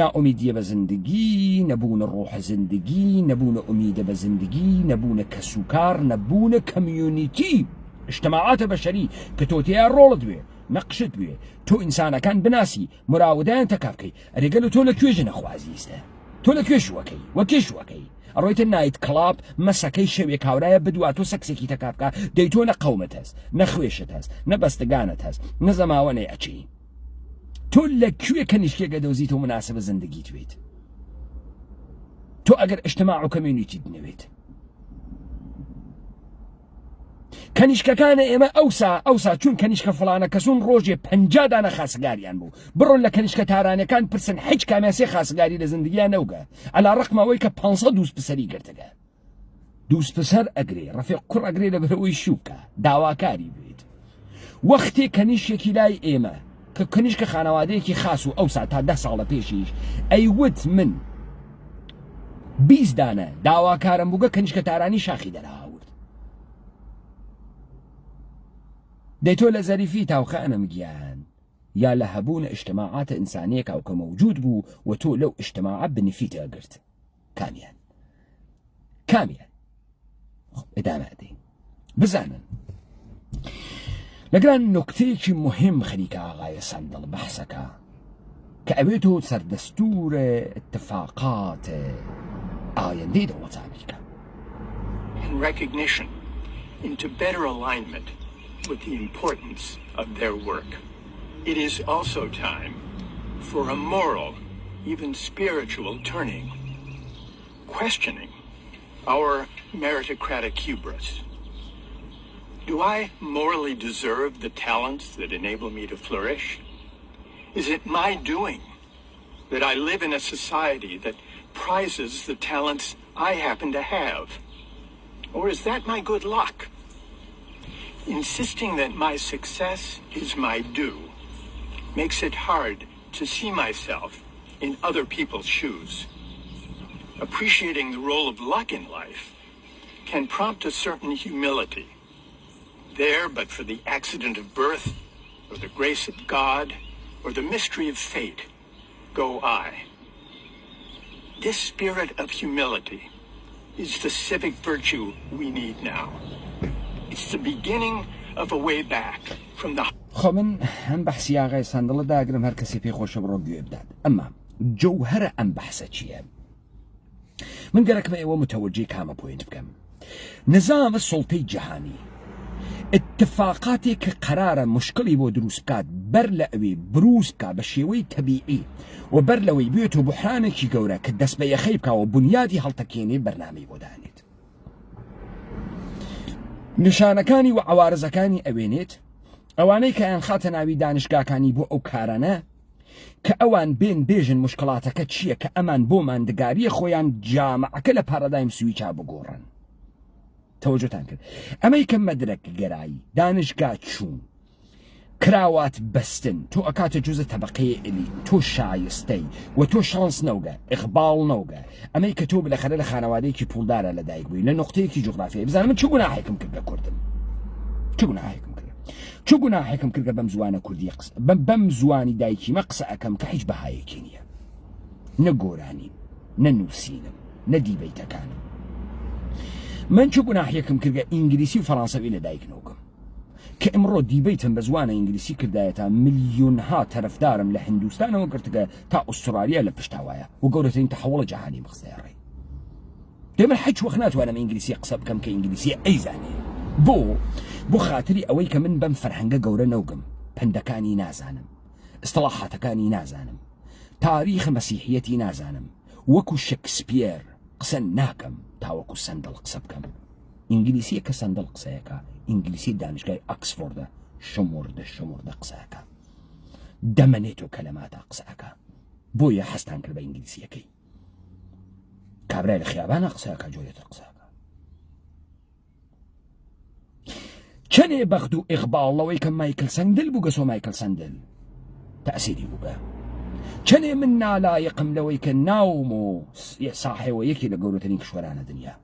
[SPEAKER 1] ناومیدیە بە زندگی، نەبوونە ڕۆحە زندگی، نەبوونە ئومیدە بە زندگی، نەبوونە کەسوکار، نەبوونە کەمیونیتی، اجتماعاتە بەشەری کە تۆ تێیا ڕۆڵت بێ، نەقشت بێ، تۆ ئینسانەکان بناسی، مراودایان تەکا بکەی. ئەرێگەلە تۆ لەکوێ ژنە خوازیستە؟ تۆ لەکوێ شوەکەی؟ وەکێ شوەکەی؟ ئەڕۆیتە نایت کڵاب مەسەکەی شەوێک هاورایە بدووە تۆ سەکسێکی تەکا بکە، دەی تۆ نە قەومت هەست، نە خوێشت هەست، نە بەستگانت هەست، نە زەماوەنێ ئەچی. تۆ لەکوێ کەنیشکێک دەدۆزیت و مناسبە زندگیت وێت؟ تۆ ئەگەر اجتماع و کەمیونیتی بنەوێت. کەنیشکەکانە ئێمە ئەوسا چون کەنیشکە فڵانە کەسون ڕۆژێ 50 دانە خاسگاریان بوو، بڕۆن لە کەنیشکە تارانەکان پرسن هیچ کامێسێ خاسگاری لە زندگیان نەوگە، ئەلا ڕقمەوەی کە 500 دووس پسەری گرتەگە. دووس پسەر ئەگرێ، ڕەفیق کوڕ ئەگرێ لە بەرەوەی شووکە، داواکاری بێت. وەختێ کەنیشێکی لای ئێمە کە کەنیشکە خانەوادەیەکی خاص و ئەوسا تا 10 ساڵە پێشیش ئەیوت من 20 دانە داواکارم بووگە کەنیشکە تارانی شاخی دەراوت. دەیتۆ لە زەریفی تاوخانم گیان یا لە هەبوون اجتماعاتە ئینسانیەکە و کە مەوجود بوو و تۆ لەو اجتماعە بنفیتە ئەگرت. کامیان ئێدامەدەین بزانن لەگەڵ نکتەیەکی مهم خەریکە ئاغایە سەندڵ بەحسەکە کە ئەوێتۆ سەردەستورە اتفاقات ئایندەی دەوڵەتە ئەمریکا.
[SPEAKER 2] In recognition into better alignment with the importance of their work. It is also time for a moral, even spiritual turning, questioning our meritocratic hubris. Do I morally deserve the talents that enable me to flourish? Is it my doing that I live in a society that prizes the talents I happen to have? Or is that my good luck? Insisting that my success is my due makes it hard to see myself in other people's shoes. Appreciating the role of luck in life can prompt a certain humility. There, but for the accident of birth, or the grace of God, or the mystery of fate, go I. This spirit of humility is the civic virtue we need now. It's the beginning of a way back from the...
[SPEAKER 1] خۆ من ئەم بەحسی ئاغای سەندڵە داگرم هەر کەسی پێی خۆشە بڕۆ گوێ بدات. ئەمما جەوهەرە ئەم بەحسە چییە؟ من گەرەکمە ئێوە متەوەجێ کامە پۆینت بکەم. نظامە سوڵتەی جەهانی اتفاقاتێک کە قەرارە مشکلی بۆ دروست بکات بەر لە ئەوێ بروز بکات بە شێوەی تەبیعی و بەر لەوەی بێتەوە بوحرانێکی گەورە کە دەست بە یەخەی بکاوە بنیادی هەڵتەکێنێ بەرنامەی بۆ دانێت. نیشانەکانی و عوارزەکانی ئەوێنێت ئەوانەی کە یان خاتە ناوی دانیشگاکانی بۆ ئەو کارانە کە ئەوان بێن بێژن مشکلاتەکە چییە کە ئەمان بۆ ماندگاریە خۆیان جامعەکە لە پارەدایم سویچا بگۆڕن. تەوەجۆتان کرد ئەمەی کە مەدرک گەرایی دانشگا چوون کراوات بەستن تۆ ئەکاتە جوزە تەبەقەیە ئەلی تۆ شایستەی و تۆ شانس نەوگە ئیقباڵ نەوگە ئەمەی کە تۆ بلەخەرە لە خانەوادەیەکی پولدارە لە دایک بووی لە نقطەیەکی جوغرافیایی بزانم من چ گوناحێکم کرد لە کوردم چ گوناحێکم کرد بەم زوانە کوردی قسە بەم زوانی دایکیمە قسە ئەەکەم کە هیچ بەهایەکی نییە نە گۆرانیم نە نووسینم نە دیبەیتەکانم من چ گوناحێکم کردگە ئینگلیسی و فەڕەنسەوی لە دایک نەوگەم کە ئەمڕۆ دیبەیتم بە زوانە ئینگلیسی کردایەتە ملیۆنها تەرەفدارم لە هندوستانەوە کردگە تا ئوسترالیا لە پشتاوایە و گەورەترین تەحوڵە جەهانی بخستەیە ڕێ دێمە هیچ وەخت ناتوانم ئینگلیسی قسە بکەم کە ئینگلیسی ئەیزانێ بۆ خاطری ئەوەی کە من بەم فەرهەنگە گەورە نەوگم پندەکانی نازانم ئستلاحاتەکانی نازانم تاریخ مەسیحیەتی نازانم وەکو شکسپیر قسە ناکەم تاوەکو سەندەڵ قسە بکەم ئینگلیسیە کە سەندەڵ قسەیەکە ئینگلیسی دانشگای ئەکسفۆردە شموردە قسەکە دەمەنێت و کەلەماتە قسەکە بۆیە هەستان کرد بە ئینگلیسیەکەی کابرای لە خیابانە قسەکە جۆرێتە قسەکە چەنێ بەخت و ئیقباڵەوەی کە مایکل سەندل بوو گەسۆ مایکل سەندل تەئسیری بووگە چەنێ من نالایقم لەوەی کە ناوم و ساحێوە یەکی لە گەورەترین کشوەرانە دنیا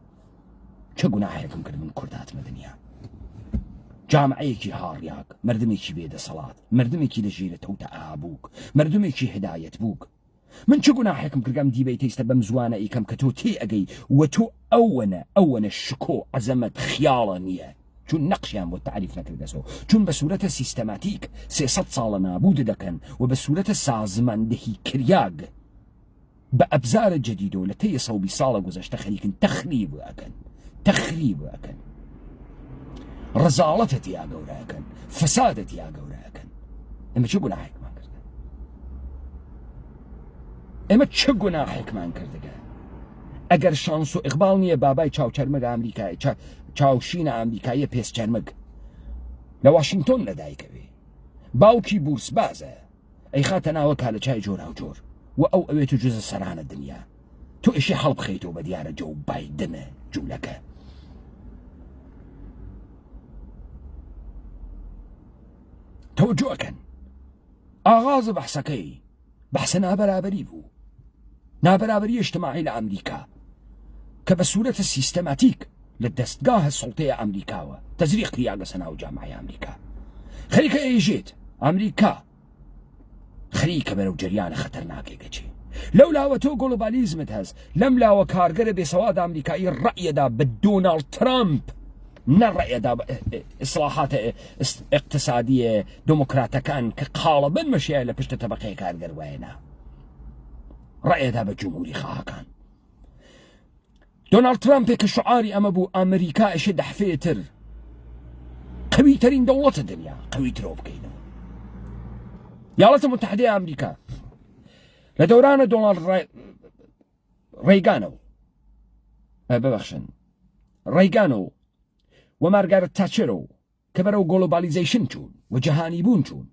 [SPEAKER 1] چه گوناحێکم کرد من کورد هاتمە دنیا جامعەیەکی هاڕیاک مردمێکی بێدەسەڵات مردمێکی لە ژێرە تەوتە ئابووک مردمێکی هدایەت بووک من چه گوناحێکم کردگەم دیبەی تەیستە بەم زوانە ئیکەم کە تۆ تێ ئەگەی و تۆ ئەوەنە شکۆ عەزەمەت خیاڵە نییە چون نەقشیان بۆ تعریف نەکردەسەوە چون بە سوورەتە سیستەماتیک 300 ساڵە نابود دەکەن و بە سوورەتە سازماندەهی کریاگ بە ئەبزارە جەدید و لە تەیە 120 ساڵە گوزەشتە خەریکن تەخریب ئەکەن ڕزاڵەتە یا گەورەکەن فەسادە یا گەورەکەن ئەمە چه گوناحێکمان کردە ئەمە چه گوناحێکمان کردگە ئەگەر شانس و ئیقباڵ نییە بابای چاوچەرمەگە ئەمریکای چاوشینە ئەمریکاییە پێسچەرمەگ لە واشنگتۆن لەدایکەوێ باوکی بورس بازە ئەی خاتە ناوە کالەچای جۆرا و جۆر و ئەو ئەوێت و جوزە سەرانە دنیا تۆ ئێشی هەڵبخەیتەوە بە دیارە جۆ بایدنە جوولەکە تەوەجۆکەن ئاغازە بەحسەکەی بەحسە نابەرابەری بوو نابەرابەری اجتماعی لە ئەمریکا کە بە سوورەتە سیستەماتیک لە دەستگاهە سڵتەیە ئەمریکاوە تەزریق کریا لەسەر ناو جامعەی ئەمریکا خەریکە ئێژێت ئەمریکا خەریکە بەرەو جەریانە خەتەرناکێکەچێ لەو لاوە تۆ گۆڵۆبالیزمت هەست لەم لاوە کارگەرە بێسەواد ئەمریکایی ڕەیەدا بە دۆناڵد ترامپ نەڕەیەدا ئیسلاحاتە ئیقتصادیە دموکراتەکان کە قاڵەبن مەشیە لە پشتە تەبەقەی کارگەر وایەنە ڕەیەدا بە جمهوری خاکان دۆناڵد ترامپێک کە شعاری ئەمە بوو ئەمریکا ئەشێ دەحفێتر قەویترین دەوڵەتە دنیا قەویترەوە بکەینەوە یاڵەتە متحدەی ئەمریکا لە دەورانە دۆناڵد ڕێیگانەوە ببەخشن ڕێیگانەوە و مارگارەت تاچەرەوە کە بەرەو گۆڵۆبالیزەیشن چوون و جەهانی بوون چوون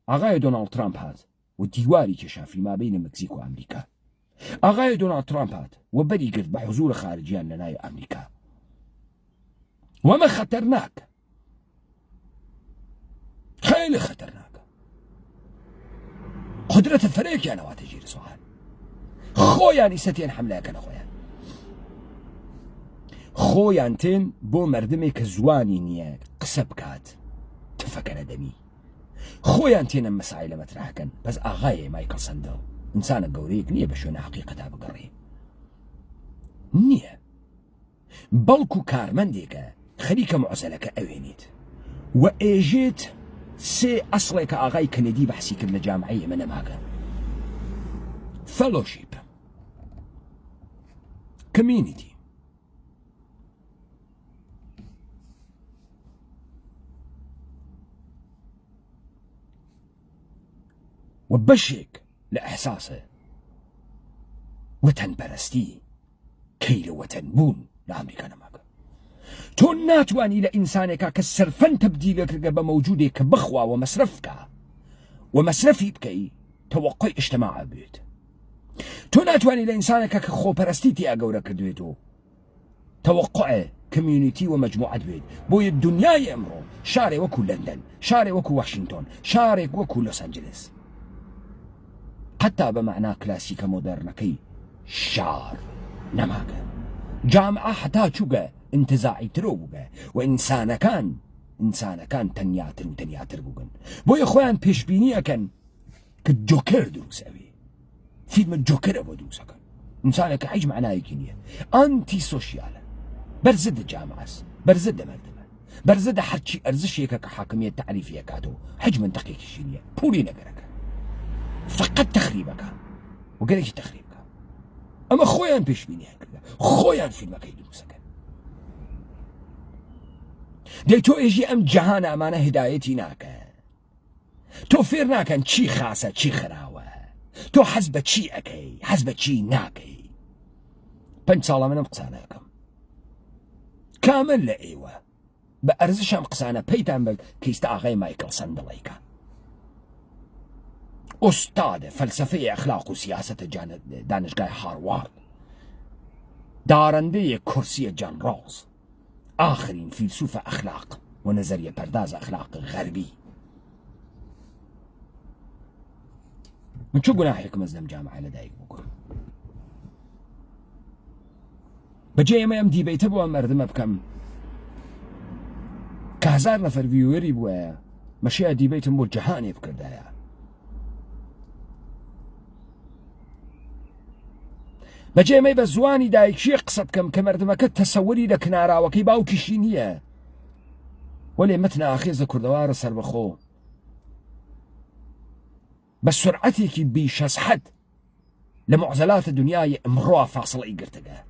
[SPEAKER 1] ئاغای دۆناڵد ترامپ هات و دیواری کێشا فیما بینە مەکسیک و ئەمریکا ئاغای دۆناڵد ترامپ هات و بەری گرت بە حوزورە خارجیان لە ناوی ئەمریکا وەمە خەتەرناکە خیلی خەتەرناکە قدرەتە فەرێکیانەواتە ژێر سوحان خۆیان ئیسەتێن حەملەکەنە خۆیان تێن بۆ مردمێک کە زوانی نییە قسە بکات تفەکەنە دەمی خۆیان تێنە مەسائلە مەترحەکەن بەس ئاغایە مایکل سەندڵ ئینسانە گەورەیەک نییە بە شوێنە حەقیقەتا بگەڕێ نییە بەڵکو کارمەندێکە خەریکە معزەلەکە ئەوێنێت و ئێژێت سێ ئەسڵێکە ئاغای کەنێدی بەحسی کرد لە جامعەی ئێمە نەماکە فەلۆشیپ کمیونیتی و بەشێک لە ئەحساسە وەتەنپەرستی کەی لە وەتەن بوون لە ئەمریکا نەماکە تۆ ناتوانی لە ئینسانێکا کە سەرفەن تەبدیلە کردە بە مەوجودێک کە بخوا و مەسرف بکە و مەسرفی بکەی توقع اجتماع بيت تو ناتواني لإنسانك كخوبرستيتي أقورا كدويتو توقع كوميونيتي ومجموعة بيت بوي الدنيا أمرو شاري وكو لندن شاري وكو واشنطن شاري وكو لوس أنجلس حتى بمعنى كلاسيكا مودرنكي شار نماكا جامعة حتى شوغا انتزاعي تروغا وإنسان كان تنياتر بوغن بوي أخوان بيشبيني أكن كجوكر دروس أبي فيلم الجوكر أبو دروس أكن إنسانك حيج معناه يكينية أنتي سوشيال برزد الجامعة برزد مردمة برزد حرشي أرزشي كحاكمية تعريفية كاتو حج منطقي كشينية بولي نقرك فقط تخريبك وقاليش تخريبك أما خويا بيشبيني هكذا خويا فيلم كيدروسك دي تو ايجي ام جهان امانه هدايتي ناكا تو فير ناكن چي خاصة چي خراوة تو حزب چي اكي حزب چي ناكي 5 ساڵە منم قساناكم كامل لأيوة بأرزشم قسانة بيتان بل كيست آغاي مايكل سندليكا أستاذ فلسفة أخلاق وسياسة دانشگاه هاروارد دارنده كرسي جان رولز آخرين فيلسوف أخلاق ونظرية پرداز أخلاق غربي من شو قناحيكم أزلم جامعة لدايك بقول بجي ما يمدي بيتبوا مردم بكم كهزار نفر فيوري بوا مشيها دي بيتم بول جهاني بكردايا بجي ما بزواني دايك شي قصد كم كمردمك تصوري لكنارا وكي باو كيشينية ولي متنا أخيز كردوار سر بخو بس سرعتي كي بيش أصحد لمعزلات الدنيا امروا فاصل إيقرتقا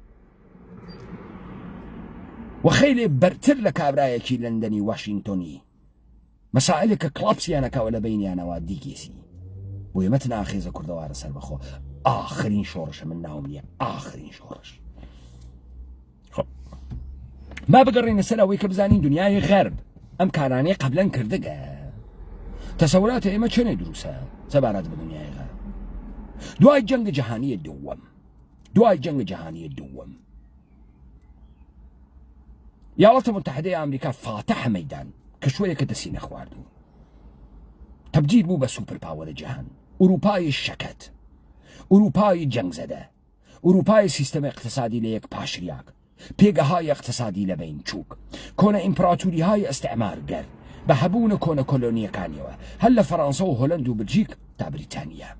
[SPEAKER 1] وخيلي برتر لك أبرايكي لندني واشنطني مسائلك كلابسيانك ولا بينيانا واديكيسي ويمتنا أخيز كردوار سر بخو آخرين شورش من ناوم لي آخرين شورش خب ما بقرين السنة ويك بزانين دنياي غرب أم كاراني قبلا كردقا تصورات إما چنه دروسا سبارات بدنياي غرب دواي جنگ جهاني الدوم يالات متحدة أمريكا فاتح ميدان كشوية كدسين أخواردو تبديل مو بسوبر باور جهان أوروباي الشكت أوروباي جنگ زده أوروباي سيستم اقتصادي ليك باشرياك بيگه هاي اقتصادي لبين چوك كون امبراطوري هاي استعمار گر بهبون كون كولونيا كانيوا هلا فرنسا وهولندا وبلجيك تا بريطانيا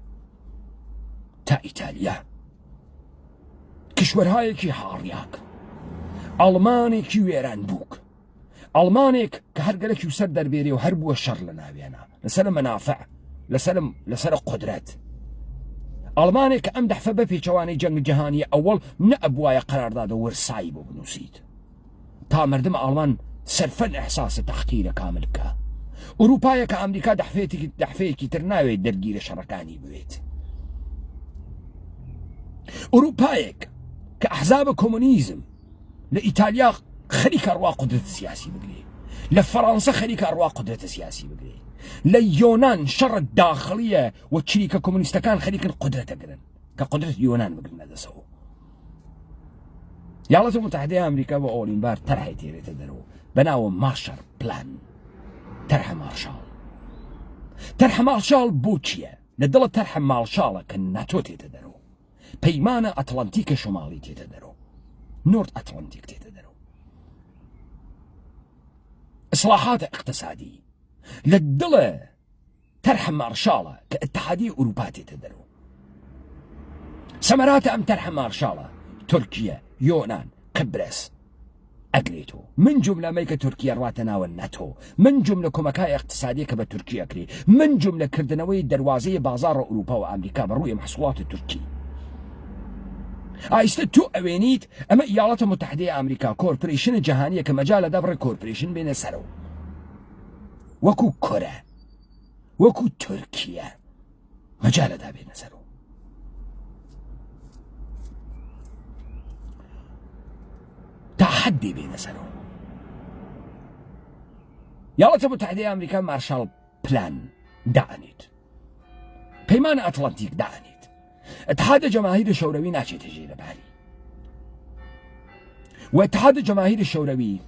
[SPEAKER 1] تا إيطاليا كشور هاي كي حارياك ألماني كي ويران بوك ألمانيك كهرقلك يسر دربيري وهربوا الشر لنا بينا لسلم منافع لسلم قدرات ألمانيك أمدح فبفي جواني جنگ جهاني أول نأبوايا قرار دادو ورسايبو بنوسيد تا مردم ألمان صرفا إحساس تحقير كامل كا أوروبايا كأمريكا دحفيكي ترناوي درگير شركاني بويت أوروبايك كأحزاب كومونيزم لإيطاليا خليك أروا قدرة السياسي بقري لفرنسا خليك أروا قدرة السياسي بقري ليونان شر الداخلية وتشريكا كومونيستا كان خليك القدرة تقرن كقدرة يونان بقرنا هذا سو يالات المتحدة أمريكا وأولين بار ترحي تيري تدرو بناو مارشال بلان ترح مارشال بوتشيا لدل ترح مارشال كالناتو تدرو بيمانة أطلنطيك شمالي تدرو نورد أطلنطيك تدرو إصلاحات اقتصادية للدلة ترح مارشالة كاتحادية أوروبا تدرو سمرات أم ترح مارشالة تركيا يونان قبرص أقريتو من جملة ميكا تركيا رواتنا والناتو من جملة كومكاية اقتصادية كبا تركيا كري من جملة كردنوية دروازية بازار أوروبا وأمريكا بروية محصولات التركي استو أوينيت أما إيالات المتحدة أمريكا كوربريشن جهانية كمجال دبر كوربريشن بين سرو وكو كوريا وكو تركيا مجال دا بين سرو تحدي بين سرو يالات المتحدة أمريكا مارشال بلان دانيت پەیمانە ئەتڵەنتیک دانێت اتحادە جەماهیرە شەوروی ناچێتە ژێرەباری و اتحادە جەماهیرە شەوروی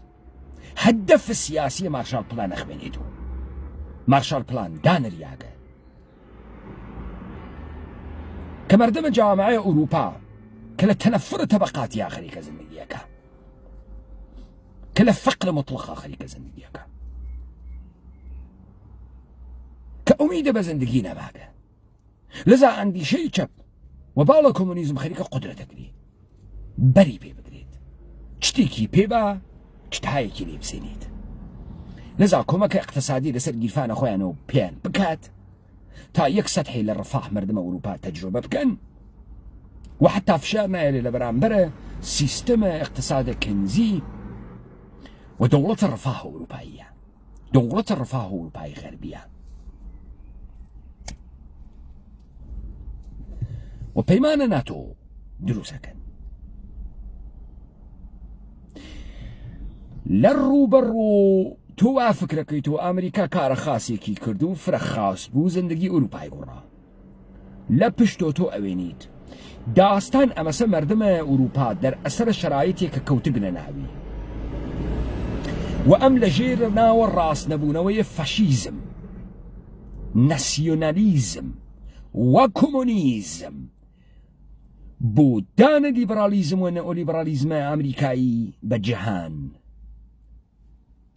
[SPEAKER 1] هەدەف سیاسی مارشال پلان ئەخوێنێت و مارشال پلان دانریاگە کە مەردەمە جامعەیە ئوروپا کە لە تەنەفڕە تەبەقاتی خەریکە زندگیەکە کە لە فەقرە مطلقا خەریکە زندگیەکە کە ئومیدە بە زندگی نەماگە لەذا ئەندیشەی چەپ و باڵە کۆمونیزم خەریکە قودرەتەگری بەری پێ بگرێت شتێکی پێ بە شتایەکی لێ بسێنیت لەذا کۆمەکە اقتصادی لەسەر گیرفانە خۆیانەوە پێیان بکات تا یەک سەدحی لە ڕەفاح مردمە ئوروپا تەجروبە بکەن و حتا فشار نایێت لە بەرامبەرە سیستەمە اقتصادە کنزی و دەوڵەتە ڕەفاح ئوروپاییە دەوڵەتە ڕەفاح ئوروپای غەربیە و پەیمانە ناتۆ دروستەکەن لە ڕووبەڕوو تۆ وا فکرەکەیت و ئەمریکا کارە خاسێکی کرد و فرە خاص بوو زندگی ئوروپای گوڕا لە پشتۆ تۆ ئەوێنیت داستان ئەمەسە مردمە ئوروپا دەرئەسەرە شرایطێکە کەوتبنە ناوی و ئەم لە ژێر ناوە ڕاست نەبوونەوەی فەشیزم نەسیۆنالیزم و کۆمۆنیزم بۆ دانە لیبرالیزم و نەئۆلیبرالیزمە ئەمریکایی بە جیهان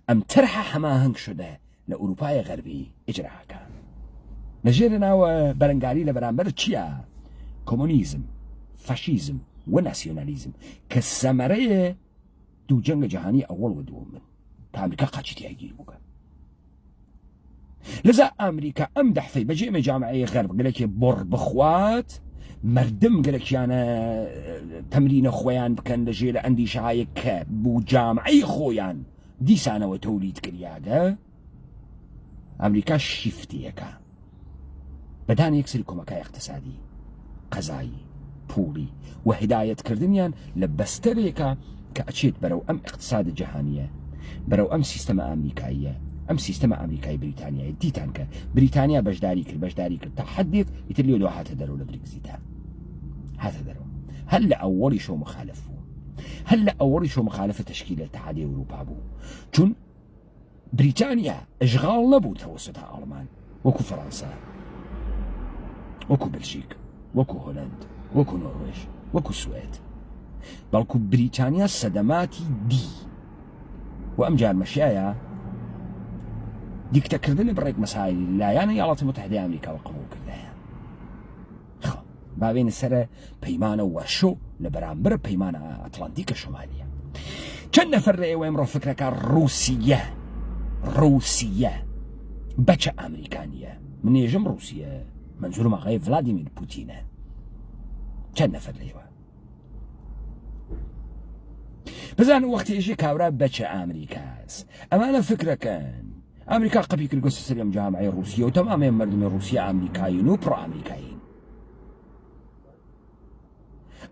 [SPEAKER 1] ئەم تەرحە هەماهەنگ شدە لە ئوروپای غەربی ئیجراکە لە ژێرە ناوە بەرەنگاری لە بەرامبەر چییە؟ کۆمۆنیزم فەشیزم و ناسیۆنالیزم کە سەمەرەیە دوو جەنگە جیهانی ئەوەڵ و دووەمن تا ئەمریکا قاچی تیایگیر بووکە لەذا ئەمریکا ئەم دەحفەی بەجێمە جامعەیە غەرب گەلێکی بڕ بخوات مردم گەلێکیانە تەمرینە خۆیان بکەن لە ژێرە ئەندیشەهایە کە بوو جامعەی خۆیان دیسانەوە تەولید کردیاگە ئەمریکا شیفتیەکە بەدان یەکسری کۆمەکای اقتصادی قەزایی پوڵی و هدایەتکردنیان لە بەستەرێکە کە ئەچێت بەرەو ئەم اقتصادە جەهانیە بەرەو ئەم سیستەمە ئەمریکاییە ئەم سیستەمە ئەمریکای بریتانیای دیتان کە بریتانیا بەشداری کرد تا حدێک ئیتر لێ دۆ هاتە دەرەوە لە برگزیتە هاتە دەرەوە هەر لە ئەوەڵی شۆ مخالف بوو هەر لە ئەوەڵی شۆ مخالفە تەشکیلە اتحادیە ئوروپا بوو چون بریتانیا ئەشغاڵ نەبوو تەوەسوتە ئاڵمان وەکو فەڕەنسا وەکو بلژیک وەکو هۆلەند وەکو نۆروێژ وەکو سوێد بەڵکو بریتانیا سەدەماتی دی و ئەم جارمەشایە دیکتەکردنی بڕێک مەسایلی لایەنە وڵاتی متحدەی ئەمریکاوە قبوڵ کردایە باوێنە سەرە پەیمانە وەرشۆ لە بەرامبەر پەیمانە ئەتڵانتیکە شمالیە چەند نەفەر لە ئێوە ئەمڕۆ فکرەکە ڕووسیە بەچە ئەمریکانیە منێژم ڕووسیە منزورم ئاغای ڤلادیمیر پوتینە چەند نەفەر لێوە بزان وەختێژی کاورا بەچە ئەمریکاس ئەمانە فکرەکەن ئەمریکا قەبی کردگۆسە سەرێم جامعەی ڕووسیە و تەمامێ مردمی ڕووسیا ئەمریکاین و پڕ ئەمریکاین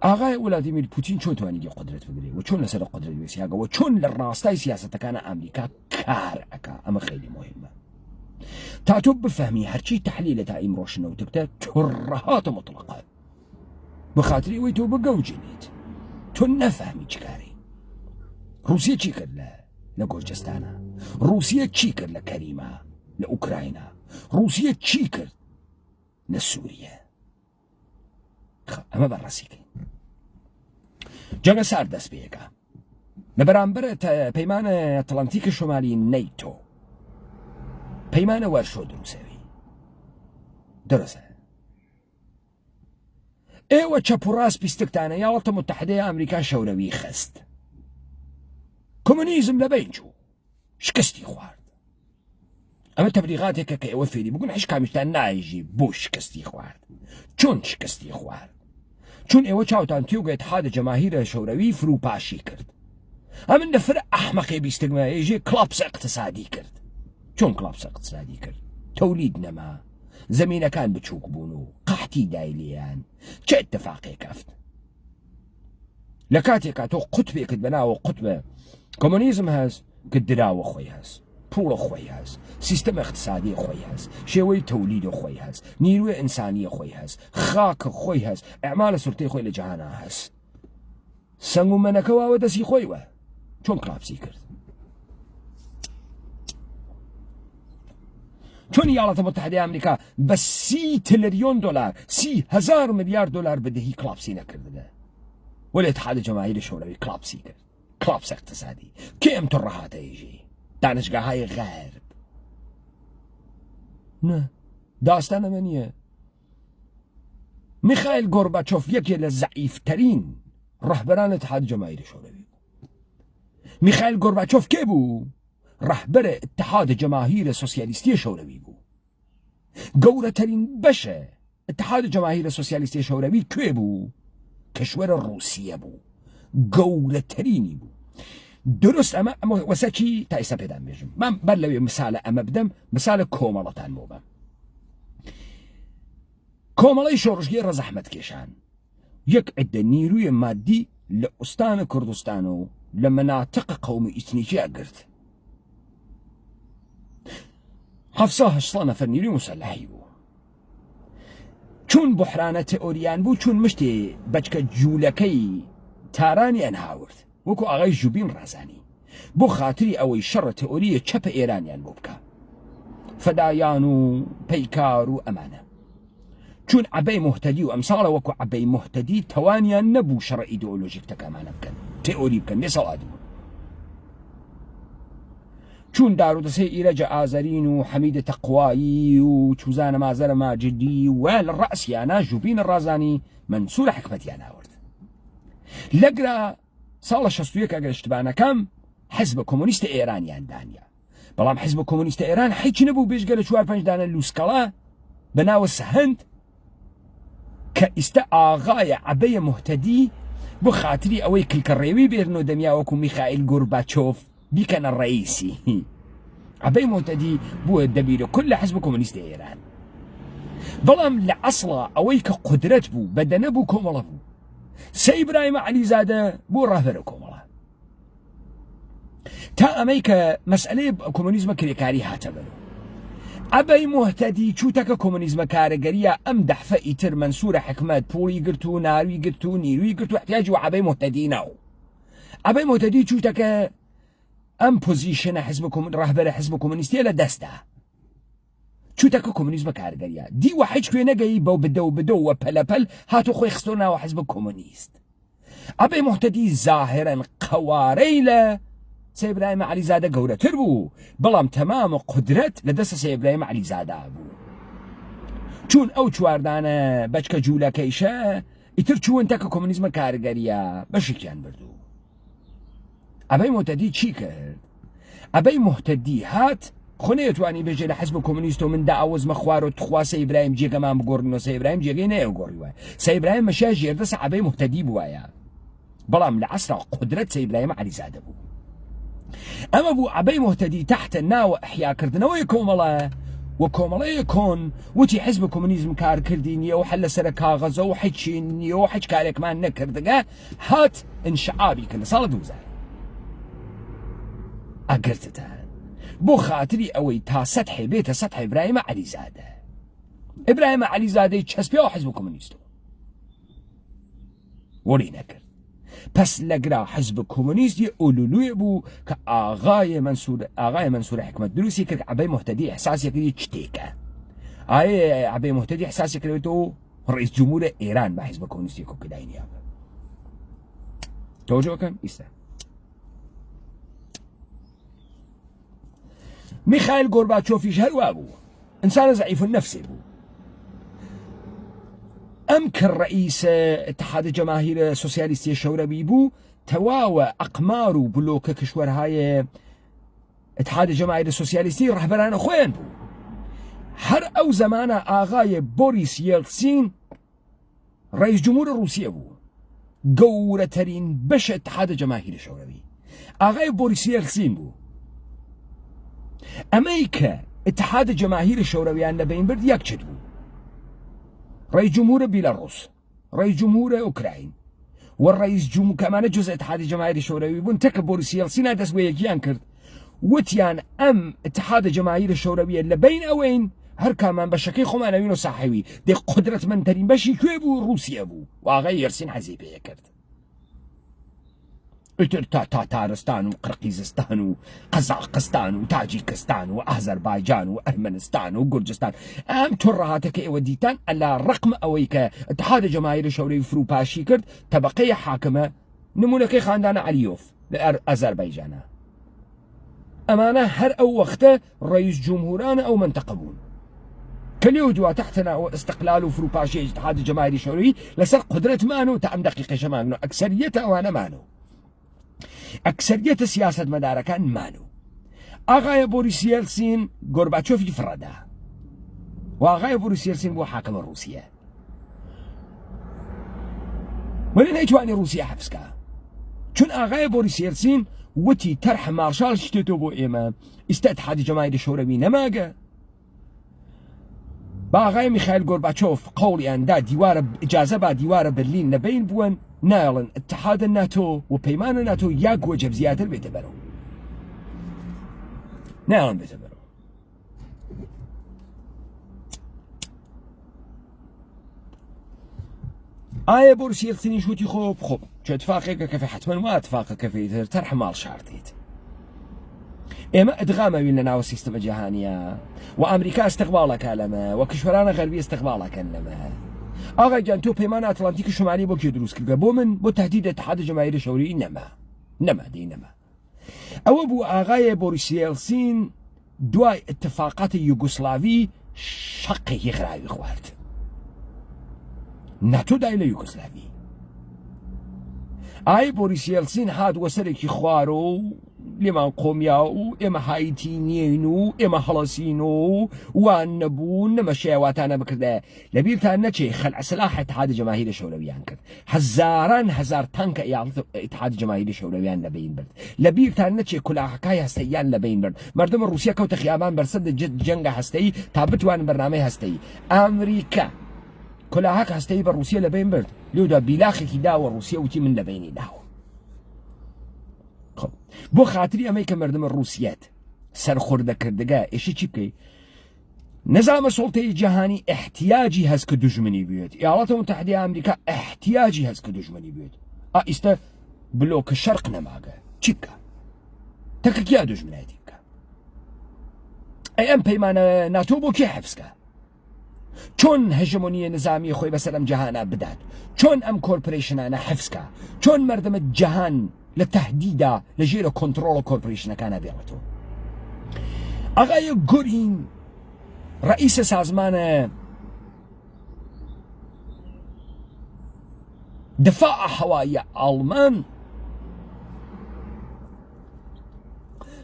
[SPEAKER 1] ئاغای ولادیمیر پوتین چۆن توانیگە قدرت بگرێ و چۆن لەسەر قدرت وێسیاگەوە چۆن لە ڕاستای سیاسەتەکانە ئەمریکا کار ئەکا ئەمە خەیلی مهمە تا تۆ بفەهمی هەرچی تەحلیلە تا ئیمڕۆشنەوتکتە تڕەهاتە مطلقە بەخاتری ئەوەی تۆ بگەوجێنیت تۆ نەفەهمی چیکاری رووسیا چی کرد لە گۆرجستانە رووسیا چی کرد لە کەریمە لە ئوکراینە رووسیا چی کرد لە سووریە ئەمە بەڕاستیکەین جەنگە سار دەست پێیەکە لە بەرامبەر پەیمانە ئەتڵانتیکە شۆمالی نەیتۆ پەیمانە وەرشۆ دروستەوی دەرەسە ئێوە چەپ و ڕاست پیستکتانە وڵاتە متحدەی ئەمریکا شەوروی خست کۆمۆنیزم لە بین چوو شکستی خوارد ئەمە تەبلیغاتێکە کە ئێوە فێری بگون هیچ کامیشتان نایژی بۆ شکستی خوارد چۆن شکستی خوارد چون ئێوە چاوتان تێوگە اتحادە جەماهیرە شەوروی فروپاشی کرد ئەمن لەفرە ئەحمەقی بیستگمە ئێژێ کلاپس اقتصادی کرد چۆن کلاپس اقتصادی کرد تەولید نەما زەمینەکان بچووک بوون و قەحتی دایلیان چه اتفاقێک کەفت لە کاتێکا تۆ قوتبێکت بەناوە قوتبە کۆمۆنیزم هەست کە دراوە خۆی هەست پوڵە خۆی هەست سیستەم اقتصادی خۆی هەست شێوەی تەولید خۆی هەست نیروی ئینسانی خۆی هەست خاکە خۆی هەست ئەعمالە سورتەی خۆی لە جەهانە هەست سەنگ و مەنەکەواوە دەستی خۆیوە چۆن کلاپسی کرد چۆن ایالاتە متحدەی ئەمریکا بە 30 تریلیۆن دلار 30,000 ملیارد دلار بەدەهی کلاپسی نەکردنە وەلی اتحاد جەماهیری شوروی کلاپسی کرد کلاپس اقتصادی کێ ئەم تۆڕە هاتەیژی دانشگاههای غەرب نه داستانەمە نییە میخائیل گۆرباچۆف یەکێ لە زەعیفتەرین ڕەهبەران اتحاد جەماهیری شوروی بوو میخائیل گۆرباچۆف کێ بوو ڕەهبەرە اتحاد جەماهیرە سۆسیالیستی شوروی بوو گەورەترین بەشە اتحاد جەماهیرە سۆسیالیستی شوروی کوێ بوو کەشوەرە رووسیە بوو گەورەترینی بوو دروست ئەمە وەسەکی تا ئێستا پێدام بێژم من بەر لەوێ مسالە ئەمە بدەم مسالە کۆمەڵەتان بۆ بەم کۆمەڵەی شۆڕژگی ڕەزەحمەت کێشان یەک عدە نیروی مادی لە ئوستانە کوردستان و لە مەناتق قەومی ئیتنیکیا گرت 700 نەفەر نیروی مسلحی بوو چون بحرانە تئۆریان بوو چون مشتێ بەچکە جوولەکەی تارانیان هاورد وەکو ئاغای ژوبین ڕازانی بۆ خاتری ئەوەی شەڕە تئۆریە چەپە ئێرانیان بۆ بکە فەدایان و پەیکار و ئەمانە چون عەبەی موحتەدی و ئەمساڵە وەکو عەبەی موحتەدی تەوانیان نەبوو شەڕە ئیدئۆلۆژیک تەکەمانە بکەن تئۆری بکەن بێسەڵات بوو چون دارودەسەی ئیرەجە ئازەرین و حەمید تەقوایی و چوزانە مازەرە ماجدی و لە ڕەسیانە ژوبین ڕازانی منسوور حکمەتیان ئاورد لەگرا ساڵە 61 ئەگەر شتبانەکەم حزب کۆمۆنیستە ئێرانیان دانیا بەڵام حزب کۆمۆنیستە ئێران هیچ نەبوو بێژگە لە 4-5 دانە لووسکەڵا بەناوە سەهەند کە ئیستا ئاغایە عەبەیە موحتەدی بۆ خاتری ئەوەی کلکەڕێوی بێرنەوە دەمیا وەکو میخائیل گۆرباچۆف بیکەنە ڕئیسی عەبەی موحتەدی بووە دەبیرە کل لە حزب کۆمۆنیستە ئێران بەڵام لە ئەسڵا ئەوەی کە قودرەت بوو بەدەنە بوو کۆمەڵە بوو سە ئیبراهیمە عەلیزادە بۆ ڕاهبەرە کۆمەڵە تا ئەمەی کە مەسئلەی کۆمۆنیزمە کرێکاری هاتە بەرەوە عەبەی موحتەدی چوتەکە کۆمۆنیزمە کارەگەریە ئەم دەحفە ئیتر منسوورە حکمەت پوڵی گرت و ناوی گرت و نیروی گرت و احتیاجی و عەبەی موحتەدی ناو عەبەی موحتەدی چوتەکە ئەم پۆزیشنە ڕاهبەرە حزب کۆمۆنیستیە لە دەستدا چوتەکە کۆمۆنیزمە کارگەریە دیوە هیچ کوێ نەگەی بەو بدە و پەلەپەل هاتو خۆی خستۆ ناوە حزب کۆمۆنیست عەبەی موحتەدی ظاهرەن قەوارەی لە سە ئیبراهیمە عەلیزادە گەورەتر بوو بەڵام تەمامە قودرەت لە دەستە سە ئیبراهیمە عەلیزادا بوو چون ئەو چواردانە بەچکە جوولەکەیشە ئیتر چوونتەکە کۆمۆنیزمە کارگەریە بەشێکیان بردو عەبەی موحتەدی چی کرد عەبەی موحتەدی هات خۆ نەیەتوانی بێژێ لە حزب کۆمۆنیست و من داوەزمە خوار و تخوا سە ئیبراهیم جێگەمان بگۆڕنەوە سە ئیبراهیم جێگەی نەیەگۆڕیوە سە ئیبراهیم مەشا ژێردەسە عەبەی موحتەدی بووایە بەڵام لە عەسرا قودرەت سە ئیبراهیمە عەلیزادە بوو ئەمە بوو عەبەی موحتەدی تحتە ناوە ئەحیاکردنەوەی کۆمەڵە و کۆمەڵەیە کۆن وتی حزب کۆمۆنیزم کارکردی نییە و هەر لەسەر کاغەزە و هیچی نییە و هیچ کارێکمان نەکردگە هات ئینشعابی کردە ساڵە 2000 ئەگرتتان بۆ خاتری ئەوەی تا سەدحێ بێتە سەدحە ئیبراهیمە عەلیزادە ئیبراهیمە عەلیزادەی چەسپێەوە حزب کۆمۆنیستەوە وەری نەکرد پس لەگرا حزب کۆمۆنیستی ئولولوێ بوو کە ئاغای منسوور حکمەت دروستی کرد عەبەی موحتەدی ئەحساسی کردی شتێکە ئایا عەبەی موحتەدی ئەحساسی کردێتەوە ڕئیس جمهورە ئێران بە حزب کۆمۆنیستی کۆکرداینیا تەوەجۆکەن ئیستا میخائیل گۆرباچۆفیش هەروە بوو ئینسانە زەعیف النەفسێ بوو ئەم کە ڕئیسە اتحاد جەماهیرە سۆسیالیستی شەوروی بوو تەواوە ئەقمار و بلۆکە کشوەرهای اتحاد جەماهیرە سۆسیالیستی ڕەهبەرانە خۆیان بوو هەر ئەو زەمانە ئاغای بۆریس یێلتسین ڕئیس جمهورە رووسیە بوو گەورەترین بەشە اتحاد جەماهیرە شەوروی ئاغای بۆریس یێلتسین بوو ئەمەی کە اتحاد جەماهیرە شەورویان لەبین برد یەک چت بوو رئیس جمهور بیلاروس رئیس جمهور اوکراین و رئیس جمهور کەمانە جزء اتحاد جەماهیری شوروی بوون تەکە بۆریس یێلتسین دەست بە یەکیان کرد وتيان أم اتحاد جماهير الشوروية لبين أوين هر كمان بشكي خمانوين وصحوي دي قدرة من ترين بشي كيبو روسيا بو وغير سين حزيبه يكرد تاتارستان وقرقيزستان وقزاقستان وتاجيكستان وأذربيجان وأرمنستان وجورجستان أم ترهاتك وديتان على رقم أويك اتحاد جماهير الشوروي فروباشي كرد طبقية حاكمة نمونكي خاندان عليوف لأذربيجان أمانة هر أو وقته رئيس جمهوران أو منتقبون كليودوا تحتنا واستقلال وفروباشي اتحاد جماهير الشوروي لسر قدرة مانو تأم دقيقة شمانو أكثريته وأنا مانو أكثرية سياسة مداركان مانو آغايا بوريس يلتسين غورباتشوف يفردا وآغايا بوريس يلتسين بو حاكم روسيا ولن يتواني روسيا حفظكا چون آغايا بوريس يلتسين وتي طرح مارشال شتيتو بو إيما اتحاد جماهير الشوروي نماغا باغاي ميخائيل غورباتشوف قولي أن دا ديوار إجازة با ديوار برلين نبين بوان نايلن اتحاد الناتو وبيمان الناتو ياق وجب زيادة بيتبرو نايلن بيتبرو آية بوريس يلتسين شوتي خوب شو اتفاقك كيف حتما ما اتفاقك كيف طرح مال شارتيت إما إدغامه بين ناو السيستم الجهانية وأمريكا استقبالك لما وكشورانا غربية استقبالك لما آغا جانتو بيمان أطلنطيك الشمالي بو كي دروس كرقا بومن بو تهديد اتحاد جماهير الشوروي نما دي نما أو بو آغايا بوريس يلتسين دواي اتفاقات يوغوسلافي شقي يغراوي خوارد ناتو دايلا يوغوسلافي آي بوريس يلتسين هاد وسركي خوارو لما قومياو إما هايتينينو إما هلسينو وان نبون نما شيواتانا بكرده لبيرتان نچه خلع سلاح اتحاد جماهير الشورويان کرد هزار تانك اتحاد جماهير الشورويان لبين برد لبيرتان نچه كلاحكاي هستيان لبين برد مردم روسيا كوت خيابان برصد جنگ هستي تابتوان برنامه هستي أمريكا كلاحك هستي بروسيا لبين برد لودا بلاخي داو روسيا وتي من لبيني داو خب بو خاطري أمريكا مردم الروسيات سرخورده كردگا إيشي چي بكي نظام السلطة الجهاني احتياجي هز كدجمني بيوت إيالات المتحدة أمريكا احتياجي هز كدجمني بيوت إستا بلوك الشرق نماغا چيكا تككيا دجمني تيكا أي أم بيمان ناتو بو كي حفظكا چون هجمونية نظامي خوي بسلام جهانا بدات چون أم كوربريشنانا حفظكا چون مردم الجهان لتهديدا لجيرو كنترول كوربريشن كان بيعتو أغاية غورين رئيس سازمان دفاع هوائي ألمان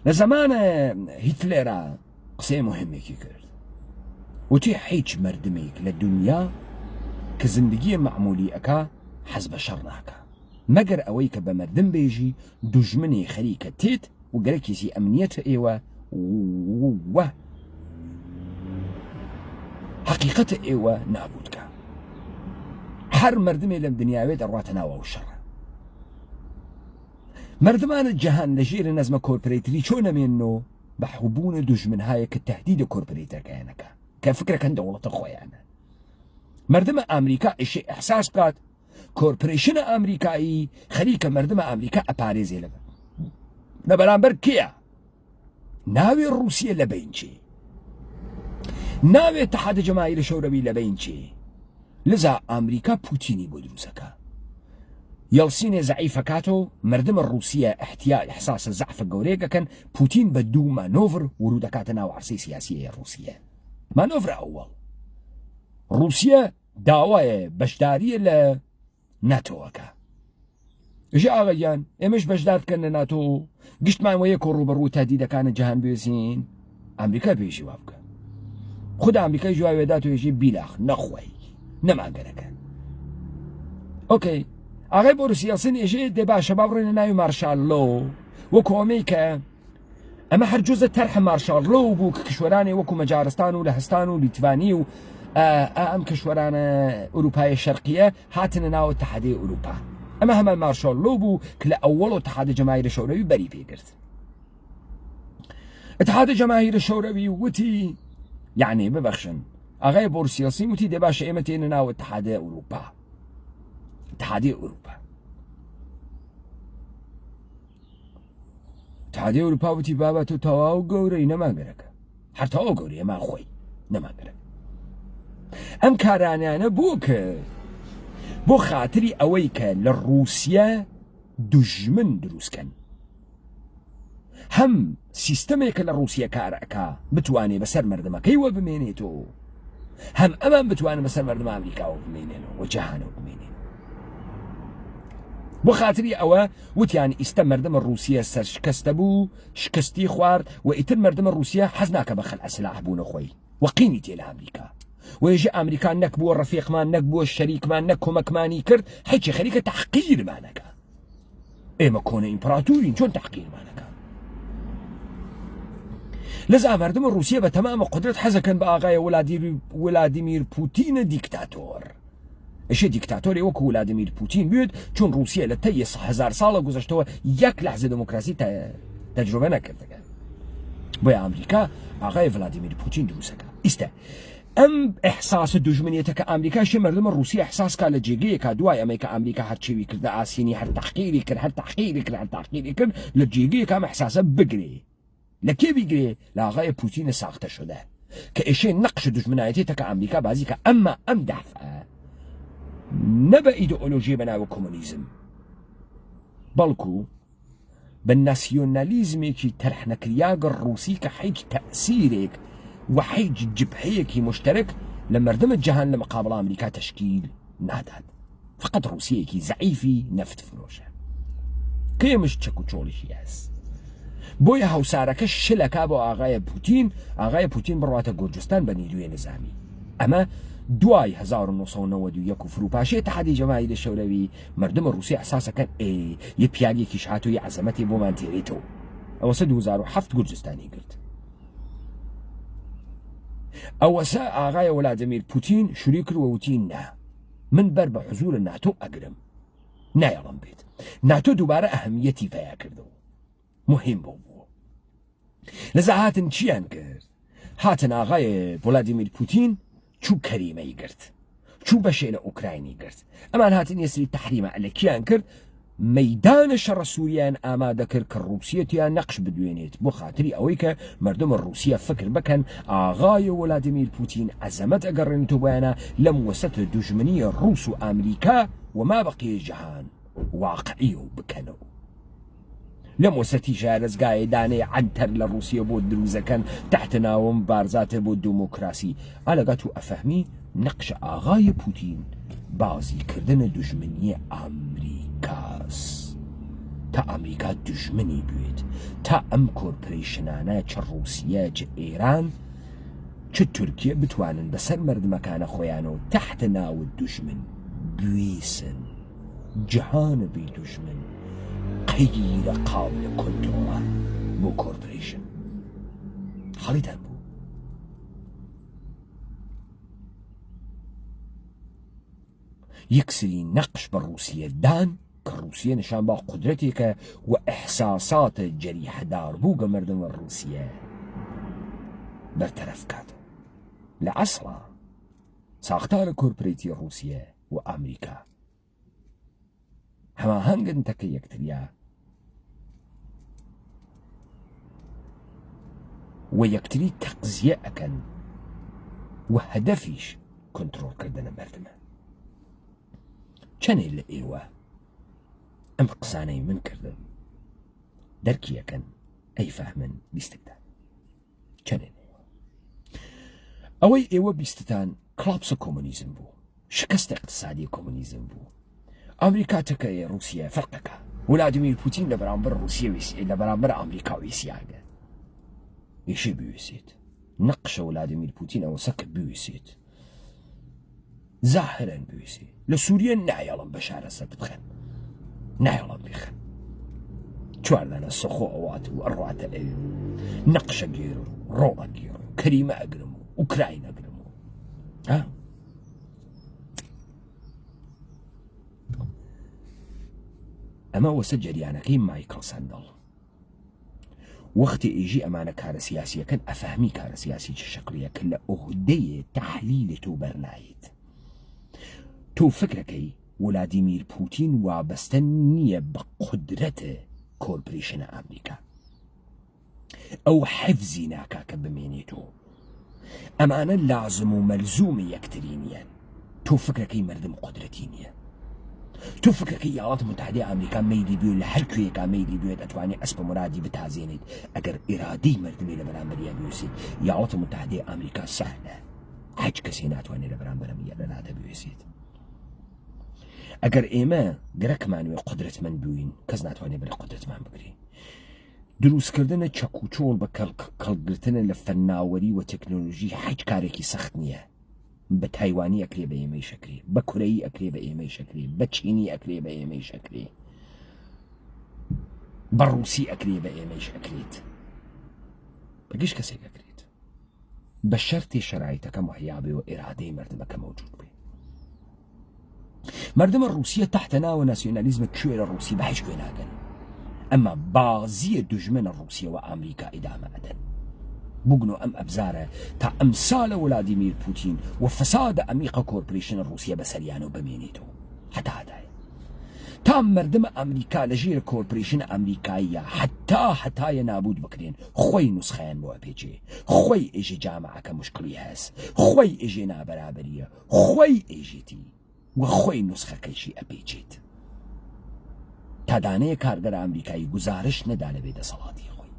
[SPEAKER 1] لزمان هتلر قصة مهمة كي كرد وتي حيج مردميك للدنيا كزندگي معمولي أكا حزب شرناكا مگر اويك بمردم بيجي دجمني خريكة تيت وقركيسي امنيته ايوه و حقيقة ايوه نابودك حر مردمي لم دنيا بيت الراتنا والشر مردمان الجهان لجير نزمة كوربريتري شونا منه بحبون دجمن هاي كالتهديد كوربريتر كأنك كفكرة كان دولة اخويانا مردم امريكا اشي احساس بكات كوربريشن امريكائي خريكه مردم امريكا اباريزي لبا لبرانبر كيا ناوي روسيا لبينشي ناوي اتحاد جماهير الشوروي لبينشي لذا امريكا بوتيني بودروسكا يلسين ضعيفة كاتو مردم الروسيا احتياج احساس الضعف الجوريكا كان بوتين بدو مانوفر ورودكاتنا وعرسي سياسية روسيا مانوفر اول روسيا دعوة بشدارية ل ناتوكا اجي اغيان امش بشدار كان ناتو قشت معي وياكو روبرو تهديدا كان جهان بيسين امريكا بيجي وابكا خد امريكا يجي ويداتو يجي بيلاخ نخوي نما قالك اوكي اغي بوريس يلتسين اجي دبا شباب رينا نايو مارشال لو وكو امريكا اما حرجوز طرح مارشال لو بو كشوراني وكو مجارستان ولهستان وليتواني ام كشوران اوروبا الشرقيه هاتنا ناو اتحاد اوروبا اما هم مارشال لو بو كلا اول اتحاد جماهير الشوروي بري بيقرت اتحاد جماهير الشوروي وتي يعني ببخشن أغاية بورسياسي وتي دي باشا إيمتين ناو اتحاد أوروبا اتحادية أوروبا اتحادية أوروبا وتي بابا تو تواو قوري نما قرك هر تواو قوري ما خوي نما قرك أم كارانانا بوك بو خاطري أويك للروسيا دجمن دروسكن هم سيستميك للروسيا كاركا بتواني بسر مردما كيوا بمينيتو هم أمان بتواني بسر مردما أمريكا وبمينينو وجهانو وبمينينو بو خاطري أوا وتياني استمردم الروسيا سر شكستبو شكستي خوار وإتر مردم الروسيا حزناك بخل أسلاح بون خوي وقيمتي لأمريكا ويجي أمريكا نكبو الرفيق ما نكبو الشريك ما نكهمك ما نيكرد حيث خليك تحقير ما نكا إيه ما كون إمبراطورين شون تحقير ما نكا لذا مردم الروسيا بتمام قدرة حزكن بآغاية ولاديمير بوتين ديكتاتور ايش ديكتاتوري وكو ولاديمير بوتين بيد چون روسيا لتي 1000 ساله گذشته یک لحظه دموکراسی تجربه نکرده بۆیە ئەمریکا ئاغای ڤلادیمیر پوتین دروستەکە ئیستا ئەم ئەحساسە دوژمنیەتەکە ئەمریکاشی مردمە رووسی ئەحساسکە لە جێگەیەکە دوای ئەمریکا ئەمریکا هەرچێوی کردە ئاسینی هەر تەحقیری کرد لە جێگەیەکە ئەم ئەحساسە بگرێ لە کێ بیگرێ لە ئاغای پوتینە ساختە شدە کە ئێشێ نەقش دوژمنایەتێتەکە ئەمریکا بازیکە ئەمما ئەم دەفعە نەبە ئیدئۆلۆژیە بەناوە کۆمۆنیزم بەڵکو بە ناسیۆنالیزمێکی تەرحنەکریاگە ڕووسی کە حیچ تەئسیرێک و حیچ جبهەیەکی مشترک لە مردمە جەهان لە مقابڵ ئەمریکا تەشکیل نادات فقط رووسیەکی زەعیفی نەفت فرۆشە کە ئێمەش چەک و چۆڵیشی هەست بۆیە هەوسارەکە شلەکا بۆ ئاغای پوتین بڕواتە گورجستان بە نیروی نظامی ئەمە دوای 1991 و فروپاشی اتحادیە جەماهیری شەوروی مردم رووسی ئەحساسەکەن یە پیاوێکیش هاتووی عەزەمەتی بۆمان تێرێتەوە ئەوەسە 2007 گورجستانی کرد ئەوەسە ئاغای ولادیمیر پوتین شوری کرد ووتی نا من بەر بە حوزورە ناتۆ ئەگرم نایەڵم بێت ناتۆ دووبارە ئەهەمیەتی پەیا کردەوە مهم بوو لەذا هاتن چیان کرد هاتن ئاغای ولادیمیر پوتین چوو کەریمەی گرت چوو بەشێ لە ئوکراینی گرت ئەمان هاتن یەسری تەحریمە ئەلەکیان کرد مەیدانە شەڕە سووریان ئامادە کرد کە ڕووسیەتیان نەقش بدوێنێت بۆ خاتری ئەوەی کە مردمە ڕووسیا فکر بکەن ئاغای ولادیمیر پوتین عەزەمەت ئەگەڕێنێتەوە بۆیانە لەم وەسەتە دوژمنیە ڕووس و ئەمریکا وما بەقیە جەهان واقعی و بکەنەوە لەم وەسەتی شارەزگایە دانەیە عەنتەر لە ڕووسیا بۆ دروزەکەن تحت ناوم بارزاتە بۆ دموکراسی ئالەگات و ئەفەهمی نەقشە ئاغای پوتین بازیکردنە دوژمنیە ئەمریکاس تا ئەمریکا دوژمنی بوێت تا ئەم کۆرپۆریشنانە چ ڕووسیا چ ئێران چ تورکیە بتوانن بەسەر مردمەکانە خۆیانەوە تحت ناوە دوژمن بویسن جەهانە بێ دوژمن غير قابل كنترول بو كوربريشن خليتان بو يكسري نقش بالروسية دان كروسيا نشان با قدرتك وإحساسات جريحة دار بوغا مردم الروسية برطرف كاتو لعصلا ساختار كوربريتي روسيا وأمريكا هما هنگن تکه یکتریا و یکتری تقضیه اکن و هدفیش کنترول کردن مردمه چنه لئیوه ام قسانه من کردن درکی اکن ای فهمن بیستدان چنه لئیوه اوی ایوه بیستدان کلابس کمونیزم بو شکست اقتصادی کمونیزم بو أمريكا تكاية روسيا فرقك ولاديمير بوتين لبرامبر روسيا ويسي لبرامبر أمريكا ويسياغا يشي بيوسيت نقش ولاديمير بوتين أو سك بيوسيت ظاهرا بيوسي لسوريا نايلم بشارة سبتخن نايلم بيخن شوار لنا السخو أوات وأروات أيو نقش جيرو روما جيرو كريمة أقرمو أوكراينا أقرمو ها ئەمە وەسە جەریانەکەی مایکل سەندڵ وەختی ئێژی ئەمانە کارە سیاسیەکەن ئەفەهمی کارە سیاسی چه شەکڵیە کە لە ئۆهدەیە تەحلیلی تۆ بەرنایت. تۆ فکرەکەی ولادیمیر پوتین وابەستە نییە بە قودرەتە کۆرپۆریشنە ئەمریکا، ئەو حەفزی ناکا کە بمێنێتەوە. ئەمانە لازم و مەلزومی یەکتری نیەن. تۆ فکرەکەی مردم قودرەتی نییە. تۆ فکرەکەی یاڵەتی متحدەی ئەمریکا مەیلی بێت لە هەر کوێیەکە مەیلی بێت ئەتوانێت ئەسپە مرادی بتازێنیت ئەگەر ئێرادەی مردمی لە بەرامبەریە بوێسێت. یاڵەتی متحدەی ئەمریکا سەهلە، هیچ کەسێ ناتوانێت لە بەرامبەرەمیە لەنادە بوێسێت. ئەگەر ئێمە گرەکمانوێ قودرەتمەند بووین کەس ناتوانێت بەرە قودرەتمان بگرێت. دروستکردنە چەک و چۆڵ بە کەڵگرتنە لە فەناوەری و تەکنۆلۆژی هیچ کارێکی سەخت نییە. بە تایوانی ئەکرێ بە ئێمەی شەکرێ، بە کورەیی ئەکرێ بە ئێمەی شەکرێ، بە چینی ئەکرێ بە ئێمەی شەکرێ، بە ڕووسی ئەکرێ بە ئێمەی شەکرێت، بەگشت کەسێک ئەکرێت بە شەرتی شەرایطەکە مهیابێ و ئێرادەی مردمەکە موجود بێ. مردمە ڕووسیە تحتە ناوە ناسیۆنالیزمە کوێرە ڕووسی بە هیچ کوێ ناگەن، ئەمە بازیە دوژمنە ڕووسیە و ئەمریکا ئیدامە ئەدەن. بگنۆ ئەم ئەبزارە تا ئەمسالە ولادیمیر پوتین و فەسادە ئەمیقە کۆرپۆریشنە ڕووسیە بەسەریانە و بمێنێتەوە هەتادایە. تا مردمە ئەمریکا لە ژێر کۆرپۆریشنە ئەمریکاییە هەتایە نابود بکرێن، خۆی نوسخەیان بۆ ئەپێچێ، خۆی ئێژێ جامعەکە مشکلی هەست، خۆی ئێژێ نابەرابەریە، خۆی ئێژێتی و خۆی نوسخەکەیشی ئەپێچێت. تا دانەیە کارگەرە ئەمریکایی گزارش نەدا لە بێدەسەڵاتی خۆی،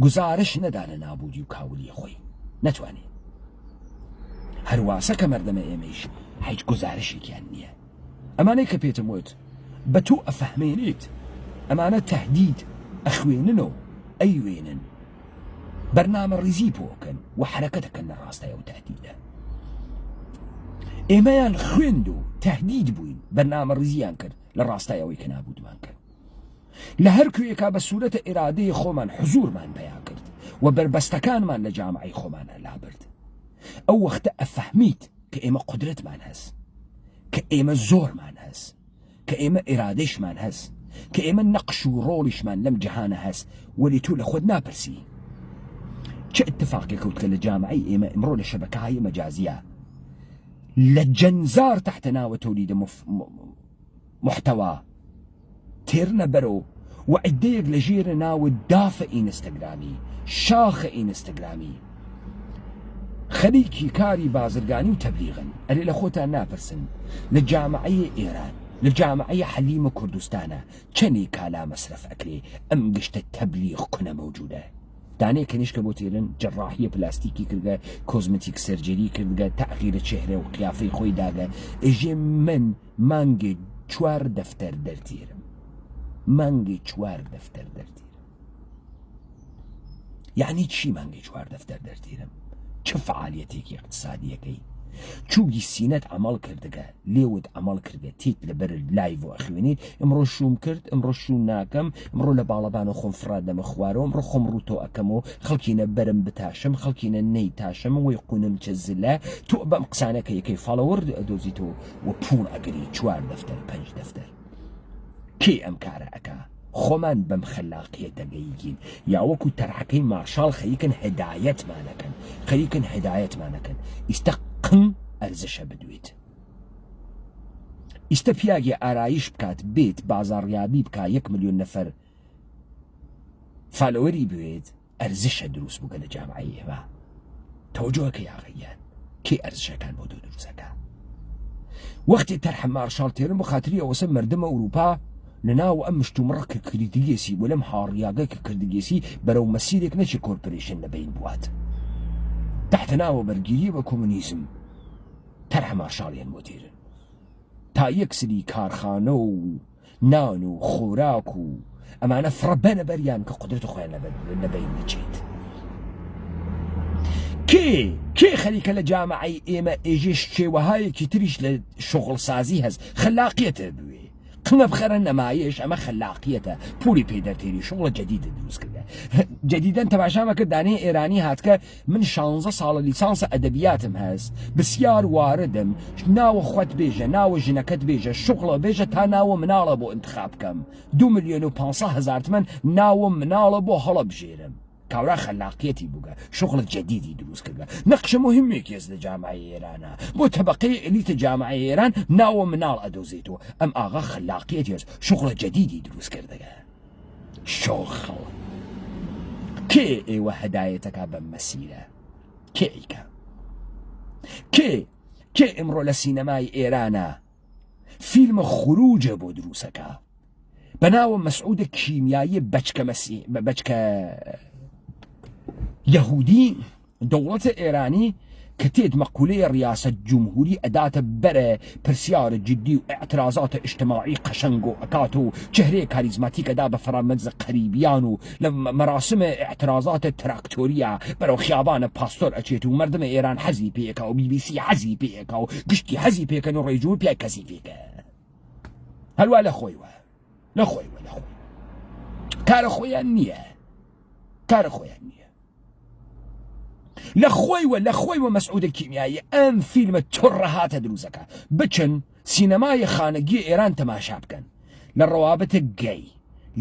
[SPEAKER 1] گزارش نەدا لە نابودی و کاولی خۆی، نەتوانێت. هەرواسە کە مردمە ئێمەیش هیچ گزارشێکیان نییە. ئەمانەی کە پێتم وت بە تۆ ئەفەهمێنیت، ئەمانە تەهدید ئەخوێننەوە ئەیوێنن، بەرنامە ڕیزی بۆکەن و حرەکەتەکەن لە ڕاستایە و تەهدیدە. ئێمەیان خوێند و تەهدید بووین، بەرنامە ڕیزیان کرد لە ڕاستایەوەی کە نابودمان کرد. لە هەر کوێیەکە بە سوورەتە ئێرادەی خۆمان حزورمان پیا کرد و بربەستەکانمان لە جامعەی خۆمانە لابرد. ئەو وەختە ئەفەهمیت کە ئێمە قودرەتمان هەست، کە ئێمە زۆرمان هەست، کە ئێمە ئێرادەیشمان هەست، کە ئێمە نەقش و ڕۆڵیشمان لەم جەهانە هەست، وەلی تۆ لە خۆت ناپرسی چه اتفاقی کەوت کە لە جامعەی ئێمە ئەمڕۆ لە شەبەکەهای مەجازیە لە جەنزار تحتە ناوە تۆلیدە محتەوا تێرنە بەرەو و عیدەیەک لە ژێرە ناوە دافە ئینستاگرامی، شاخە ئینستاگرامی، خەریکی کاری بازرگانی و تەبلیغن. ئەرێ لە خۆتان ناپرسن لە جامعەی ئێران، لە جامعەی حەلیمە کوردستانە چەندی کالا مەسرف ئەکرێ ئەم گشتە تەبلیغ کنە مەوجودە. دانەیە کەنیشکە بۆ تێرن جەڕاحیە پلاستیکی کردگە، کۆزمەتیک سەرجەری کردگە، تەغییرە چێهرە و قیافەی خۆی داگە. ئێژێ من مانگێ 4 دەفتەر دەرتێرم، مانگێ 4 دەفتەر دەرتێرم. یعنی چی مانگێ 4 دەفتەر دەرتێرم؟ چه فعالیەتێکی اقتصادیەکەی؟ چووگی سینەت ئەمەڵ کردگە، لێوت ئەمەڵ کردگە تیت لەبەر لایڤ و ئەخوێنیت ئەمڕۆ شوم کرد، ئەمڕۆ شوم ناکەم، ئەمڕۆ لە باڵەبانە خۆم فراد دەمە خوارەوە، ئەمڕۆ خۆم ڕوتۆ ئەەکەمەوە، خەڵکینە بەرم بتاشم، خەڵکینە نەی تاشم، وەی قونم چە زلە. تۆ بەم قسانەکە یەکەی فاڵەوەر ئەدۆزیتەوە و پوڵ ئەگری 4 دەفتەر 5 دەفتەر. کێ ئەم کارە ئەکا؟ خۆمان بەم خەلاقیە دەگەیگین، یا وەکو تەرحەکەی مارشال خەریکن هدایەتمانەکەن، خەریکن هدایەتمانەکەن. ئیستە قم ئەرزشە بدوێت، ئیستە پیاگی ئارایش بکات، بێت بازاڕیابی بکە 1 ملیۆن نەفەر فالۆوەری بوێت، ئەرزشە دروست بووگە لە جامعەی ئێمە. تەوەجۆکە یاغەیان کێ ئەرزشەکان بۆ دروستەکە؟ وەختی تەرحە مارشال تێرن بۆ خاتری ئەوەسە مردمە ئەوروپا لەناو ئەم مشتومڕە کە کردیگێسی و لەم هاڕیاگە کە کردیگێسی بەرەو مەسیرێک نەچی کۆرپۆریشن لەبین بوات تحتە ناوە بەرگیری بە کۆمونیزم. تەرحە مارشاڵیان بۆ تێرن تا یەکسری کارخانە و نان و خۆراک و ئەمانە فڕەبەنە بەریان کە قودرەت خۆیان لەبین بچێت. کێ خەریکە لە جامعەی ئێمە ئێژێش کێوەهایەکی تریش لە شغڵ سازی هەست، خەلاقیەتە بوێ، قمە بخەرە نەمایش ئەمە خەلاقیەتە پولی پێدەرتێری شغڵە جدید دروست کردە جدیدەن تەماشامە کرد دانەی ئێرانی هاتکە من 16 ساڵە لیسانسە ئەدەبیاتم هەست بسیار واردم ناوە خۆت بێژە ناوە ژنەکەت بێژە شغڵە بێژە تا ناوە مناڵە بۆ انتخاب بکەم 2,500,000 تمەن ناوە مناڵە بۆ هەڵە بژێرم کاورا خلاقیەتی بووگە شغڵ جدیدی دروست کردە نەقشە مهمێکی هەست لە جامعەی ئێرانە بۆ تەبەقەی ئەلیتە جامعەی ئێران ناوە مناڵ ئەدۆزێتەوە ئەم ئاغا خلاقیەتی هەست شغڵ جدیدی دروست کردەگە شۆخەڵ کێ ئێوە هەدایەتەکە بەم مەسیرە کێیکە کێ ئەمڕۆ لە سینەمای ئێرانە فیلمە خروجە بۆ دروستەکە بەناوە مەسعودە کیمیایی بەچکە یەهودی دەوڵەتە ئێرانی کە تێت مەقولەیە ریاست جمهوری ئەداتە بەرە پرسیارە جدی و ئەعترازاتە ئیجتماعی قەشەنگ و ئەکات و چهرەیە کاریزماتیکەدا بە فەرامەرزە قەریبیان و لە مەراسمە ئاعترازاتە تراکتۆریە بەرەو خیابانە پاستۆر ئەچێت و مردمە ئێران حەزی پێیەکە و BBC حەزی پێیەکە و گشتی حەزی پێکەن و ڕێژوور پێی کەسی پێکە هەروە لە خۆیوە کارە خۆیان نییە لە خۆیوە مەسعودە کیمیایی ئەم فیلمە تۆڕە هاتە دروستەکە بچن سینەمای خانەگی ئێران تەماشا بکەن لە ڕەوابەتە گەی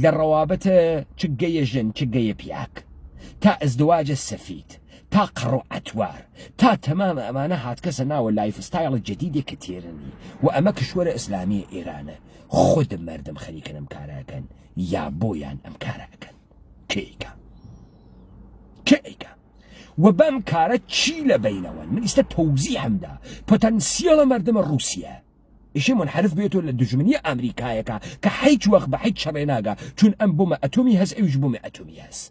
[SPEAKER 1] لە ڕەوابەتە چ گەیە ژن چ گەیە پیاک تا ئەزدواجە سەفید تا قڕ و ئەتوار تا تەمامە ئەمانە هاتکەسە ناوە لایف ستایڵ جدیدێک کە تێرنی و ئەمە کشوەرە ئیسلامی ئێرانە خود مردم خەریکن ئەم کارەکەن یا بۆیان ئەم کارەکەن کێیکە و بەم کارە چی لە بینەوە من ئیستا تەوزی هەمدا پۆتەنسیەڵە مردمە رووسیە ئیشی منحرف بێتەوە لە دژمنی ئەمریکایەکە کە هیچ وەخت بە هیچ شەڕێ ناگا چون ئەم بۆمە ئەتۆمی هەست ئەویش بۆمە ئەتۆمی هەست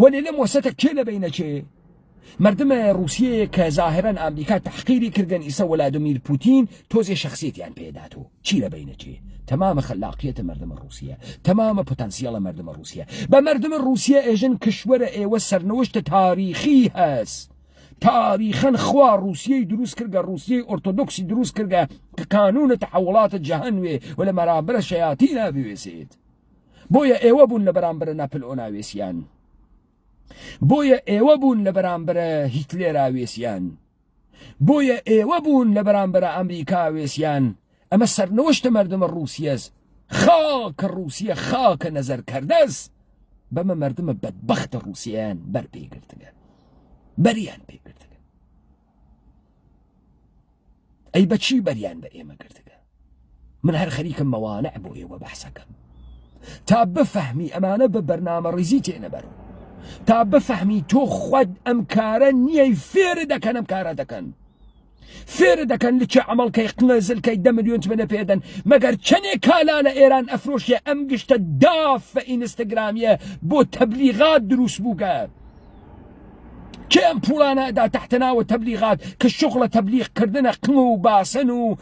[SPEAKER 1] وەلێ لەم وەسەتە کێ لە بینە چێ مردمە رووسیەیە کە ظاهرەن ئەمریکا تەحقیری کردن ئیسا وەلادیمیر پوتین تۆزێ شخصیتیان پێداتۆ چی لە بینە چێ تمام خلاقیەتە مردمە رووسیە تمامە پۆتەنسیەڵە مردمە رووسیە بە مردمە رووسیە ئێژن کشوەرە ئێوە سەرنەوەشتە تاریخی هەست تاریخەن خوا رووسیەی دروست کردگە رووسیەی ئۆرتۆدۆکسی دروست کردگە کە کانونە تەحوڵاتە جەهەنوێ و لە مەرابرە شەیاتی نابوێسێت بۆیە ئێوە بوون لە بەرامبرە ناپلئۆ ناوێسیان بۆیە ئێوە بوون لە بەرامبرە هیتلێر ئاوێسیان بۆیە ئێوە بوون لە بەرامبرە ئەمریکا ئاوێسیان ئەمە سەرنەوەشتە مردمە رووسیەس خاکە رووسیە خاکە نەزەر کردەس بەمە مردمە بەدبەختە رووسیان بەر پێگرتگە بەریان پێگرتگە ئەی بەچی بەریان بە ئێمە گرتگە من هەر خەریکم مەوانع بۆ ئێوە بەحسەکەم تا بفەهمی ئەمانە بە بەرنامە ڕیزی تێنەبەرن تا بفەهمی تۆ خود ئەم کارە نییەی فێرە دەکەن ئەم کارە دەکەن فێرە دەکەن لە چه عمەڵکەی قنەزلکەی 10 ملیۆن تمەنە پێدەن مەگەر چەندێک کالا لە ئێران ئەفرۆشیە ئەم گشتە دافە ئینستاگرامیە بۆ تەبلیغات دروست بووگە کێ ئەم پوڵانە ئەدا تەحتەناوە تەبلیغات کە شغڵە تەبلیغکردنە قم و باسن و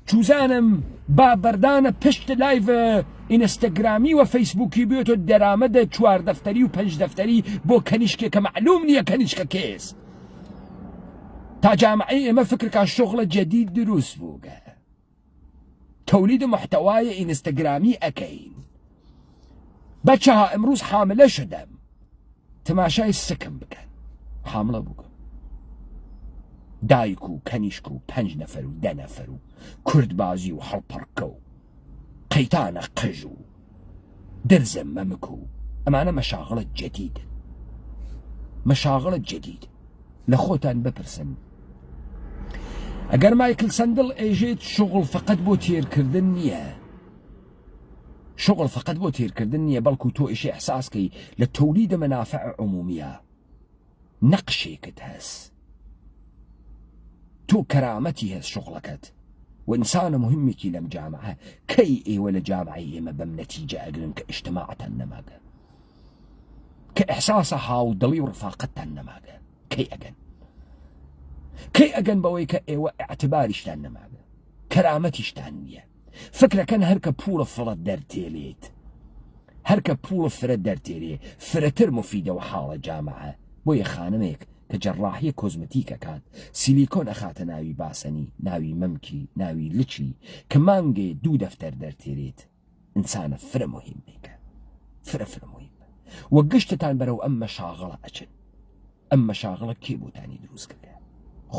[SPEAKER 1] چوزانم با بەردانە پشت لایڤ ئینستاگرامی و فەیسبووکی بێتۆ دەرامەدە 4 دەفتەری و 5 دەفتەری بۆ کەنیشکێک کە معلوم نییە کەنیشکە کێس تا جامعەی ئێمە فکرکە شغڵە جدید دروست بووگە تەولید محتەوای ئینستاگرامی ئەکەین بەچەها ئەمروز حاملە شدەم تەماشای سکم بکەن حاملە بووگە دایک و کەنیشک و 5 نەفەر و 10 نەفەر و کوردبازی و هەڵپەڕکە و قەیتانە قژ و دەرزە مەمک و ئەمانە مەشاغڵە جدیدن مەشاغڵە جدید لە خۆتان بپرسن ئەگەر مایکل سەندڵ ئێژێت شغڵ فقط بۆ تێرکردن نییە شغڵ فقط بۆ تێرکردن نییە بەڵکو تۆ ئیشی ئەحساسکەی لە تەولیدە مەنافع عمومیە نەقشێکت هەست تۆ کەرامەتی هەست شغڵەکەت و ئینسانە مهمێکی لەم جامعە کەی ئێوە لە جامعەی ئێمە بەم نەتیجە ئەگرن کە ئیجتماعتان نەماگە کە ئەحساسە هاودڵی و ڕفاقەتتان نەماگە کەی ئەگەن بەوەی کە ئێوە ئەعتباریشتان نەماگە کەرامەتیشتان نییە فکرەکەن هەرکە پوڵە فڵەت دەرتێلێت هەرکە پوڵە فرە دەرتێرێ فرەتر مفیدە و حاڵە جامعە بۆیە خانمێک کە جەڕاحیە کۆزمەتیکە کات سیلیکۆن ئەخاتە ناوی باسەنی ناوی مەمکی ناوی لچی کە مانگێ 2 دەفتەر دەرتێرێت ئینسانە فرە مهمێکە فرە مهمە وە گشتتان بەرەو ئەم مەشاغڵە ئەچن ئەم مەشاغڵە کێ بۆتانی دروست کردە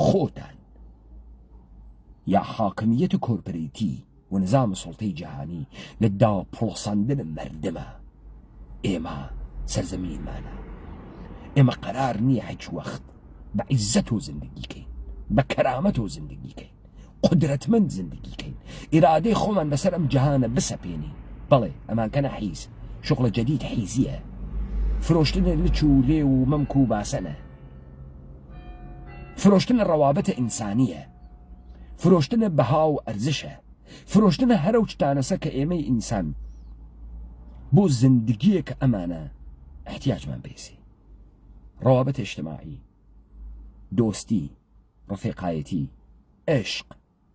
[SPEAKER 1] خۆتان یا حاکمیەت کۆرپەرێتی و نظام سڵتەی جیهانی لە داپڵساندن مەردمە ئێمە سەرزەمینمانە ئێمە قەرار نییە هیچ وەخت بە عیزەت و زندگیکەین بە کەرامەت و زندگیکەین قدرەتمەند زندگیکەین ئیرادەی خۆمان بەسەر ئەم جەهانە بسەپێنین بەڵێ ئەمانکەنە حیز شغڵە جەدید حیزیە فرۆشتنە لچ و لێ و مەمک و باسەنە فرۆشتنە ڕەوابەتە ئینسانیە فرۆشتنە بەها و ئەرزشە فرۆشتنە هەرە و شتانەسە کە ئێمەی ئینسان بۆ زندگیەکە ئەمانە احتیاجمان پێسی ڕەوابەت اجتماعی دۆستی ڕفیقایەتی عشق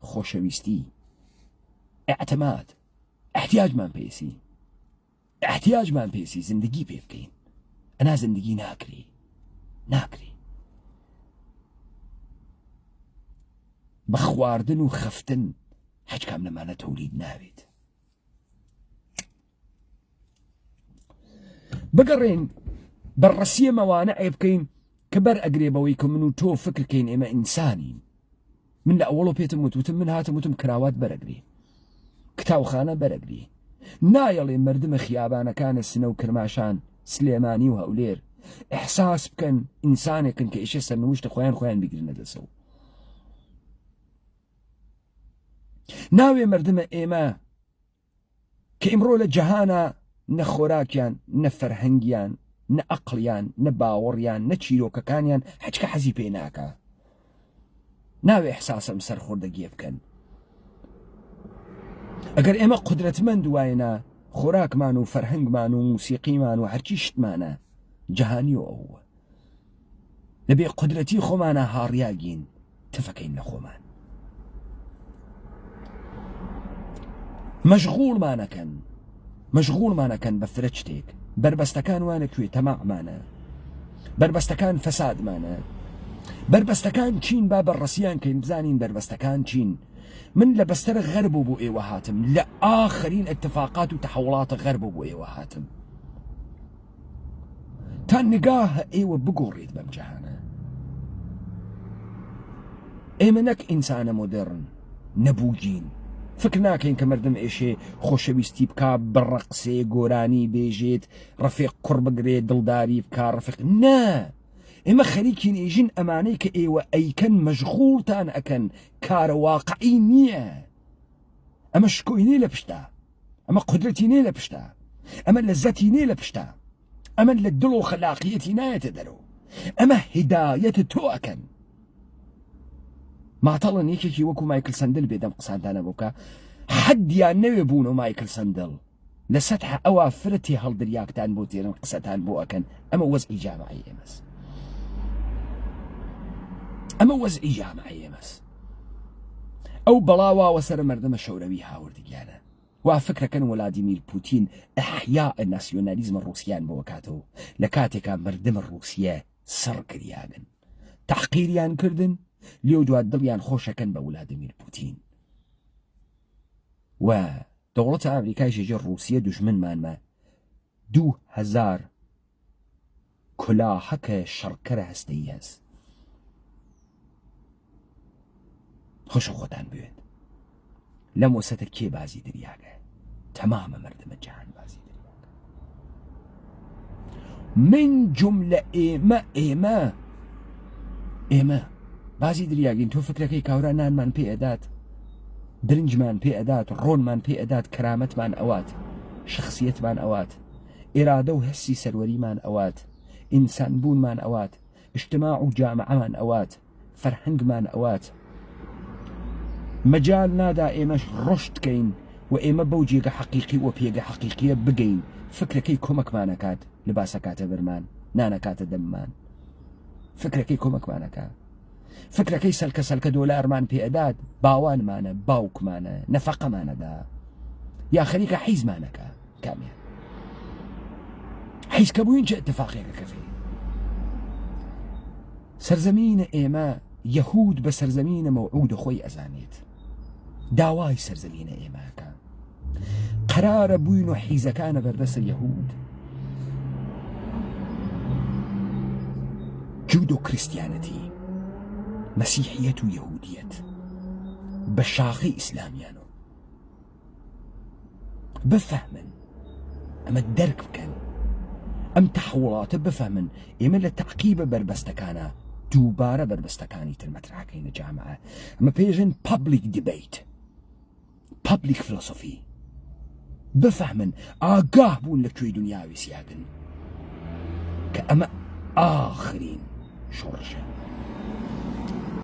[SPEAKER 1] خۆشەویستی ئەعتەماد احتیاجمان پێسی زندگی پێ بکەین ئەنا زندگی ناکری بە خواردن و خەفتن هیچ کام لەمانە تەولید ناوێت بگەڕێن بەڕەسیە مەوانە ئێ بکەین کە بەر ئەگرێ بەوەی کە من و تۆ فکرکەین ئێمە ئینسانین من لە ئەوڵۆ پێتم وتم من هاتم وتم کراوات بەرەگری کتاوخانە بەرەگری نایەڵێ مردمە خیابانەکانە سنە و کرماشان سلێمانی و هەولێر ئەحساس بکەن ئینسانێکن کە ئیشە سەرنوشتە خۆیان بیگرنە دەسەوە ناوێ مردمە ئێمە کە ئیمڕۆ لە جەهانە نە خۆراکیان نە فەرهەنگیان نە ئەقڵیان نە باوەڕیان نە چیرۆکەکانیان هیچکە حەزی پێ ناکە ناوێ ئەحساسم سەرخۆردەگیە بکەن ئەگەر ئێمە قدرەتمەند وایەنە خۆراکمان و فەرهەنگمان و موسیقیمان و هەرچی شتمانە جەهانی و ئەوە لەبێ قدرەتی خۆمانە هاڕیاگین تفەکەین لە خۆمان مەشغوڵمانەکەن بە فرە شتێک بربەستەکان وانە کوێ تەماعمانە بربەستەکان فەسادمانە بربەستەکان چین با بەڕەسیان کەین بزانین بربەستەکان چین من لە بەستەرە غەرب بۆ ئێوە هاتم لە ئاخرین اتفاقات و تەحوڵاتە غەرب بۆ ئێوە هاتم تا نگاه ئێوە بگۆڕێت بەم جەهانە ئێمە نەک ئینسانە مۆدێڕن نەبووگین فکر ناکەین کە مردم ئێشێ خۆشەویستی بکا بڕەقسێ گۆرانی بێژێت ڕەفیق کوڕ بگرێت دڵداری بکا ڕەفیق نا ئێمە خەریکی نێژین ئەمانەی کە ئێوە ئەیکەن مەشغوڵتان ئەکەن کارە واقعی نییە ئەمە شکۆینێ لە پشتا ئەمە قدرەتی نێ لە پشتا ئەمە لەزەتی نێ لە پشتا ئەمە لە دڵ و خەلاقیەتی نایەتە دەرەوە ئەمە هیدایەت تۆ ئەکەن ماتەڵن یەکێکی وەکو مایکل سەندل بێدەم قساندانە بۆکە حەدیان نەوێ بوون و مایکل سەندل لە سەتح ئەوە فرەتی هەڵدریاکتان بۆ تێرن قسەتان بۆ ئەکەن ئەمە وەزعی جامعی ئێمەس ئەو بەڵاواوە سەر مەردەمە شەوروی هاوردگیانە وا فکرەکەن ولادیمیر پوتین ئەحیاء ناسیۆنالیزمە ڕووسیان بۆ کاتەوە لە کاتێکا مردمە ڕووسیە سەر کریانن تحقیریان کردن لێو دوات دڵیان خۆشەکەن بە ولادیمیر پوتین و دەوڵەتە ئەمریکای ژێژە ڕووسیە دوژمنمانمە 2000 کولاهەکە شەڕکەرە هەستەیی هەست خۆشە خۆتان بوێت لەم وەسەتە کێ بازی دریاگە تەمامە مردمە جەهان بازی دریاگە من جملە ئێمە بازی دریاگین تۆ فکرەکەی کاورا نانمان پێ ئەدات برنجمان پێ ئەدات ڕۆنمان پێ ئەدات کەرامەتمان ئەوات شخصیەتمان ئەوات ئێرادە و هەستی سەروەریمان ئەوات ئینسان بوونمان ئەوات اجتماع و جامعەمان ئەوات فەرهەنگمان ئەوات مەجال نادا ئێمەش ڕۆشتکەین و ئێمە بەو جێگە حەقیقی و پێگە حەقیقیە بگەین فکرەکەی کۆمەکمانەکات لەباسەکاتە بەرمان نانەکاتە دەممان فکرەکەی کۆمەکمانەکە فکرەکەی سەلکە دۆلارمان پێ ئەدات باوانمانە باوکمانە نەفەقەمانەدا یا خەریکە حیزمانەکە کامیان حیزکە بووین چه اتفاقێکە کەفێ سەرزەمینە ئێمە یەهود بە سەرزەمینە مەوعودە خۆی ئەزانێت داوای سەرزەمینە ئێمەکە قرارە بووین و حیزەکانە بەردەسە یەهود جودۆ کریستیانەتی مەسیحیەت و یەهودیەت بە شاخی ئیسلامیانە بفهمن ئەمە دەرک بکەن ئەم تەحوڵاتە بفهمن ئێمە لە تەعقیبە بربەستەکانە دووبارە بربەستەکانی تر مەترحەکەینە جامعە ئەمە پێژن پابلیک دیبیت پابلیک فلۆسۆفی بفهمن ئاگاه بوون لەکوێی دنیاوی سیاگن کە ئەمە ئاخرین شۆڕشە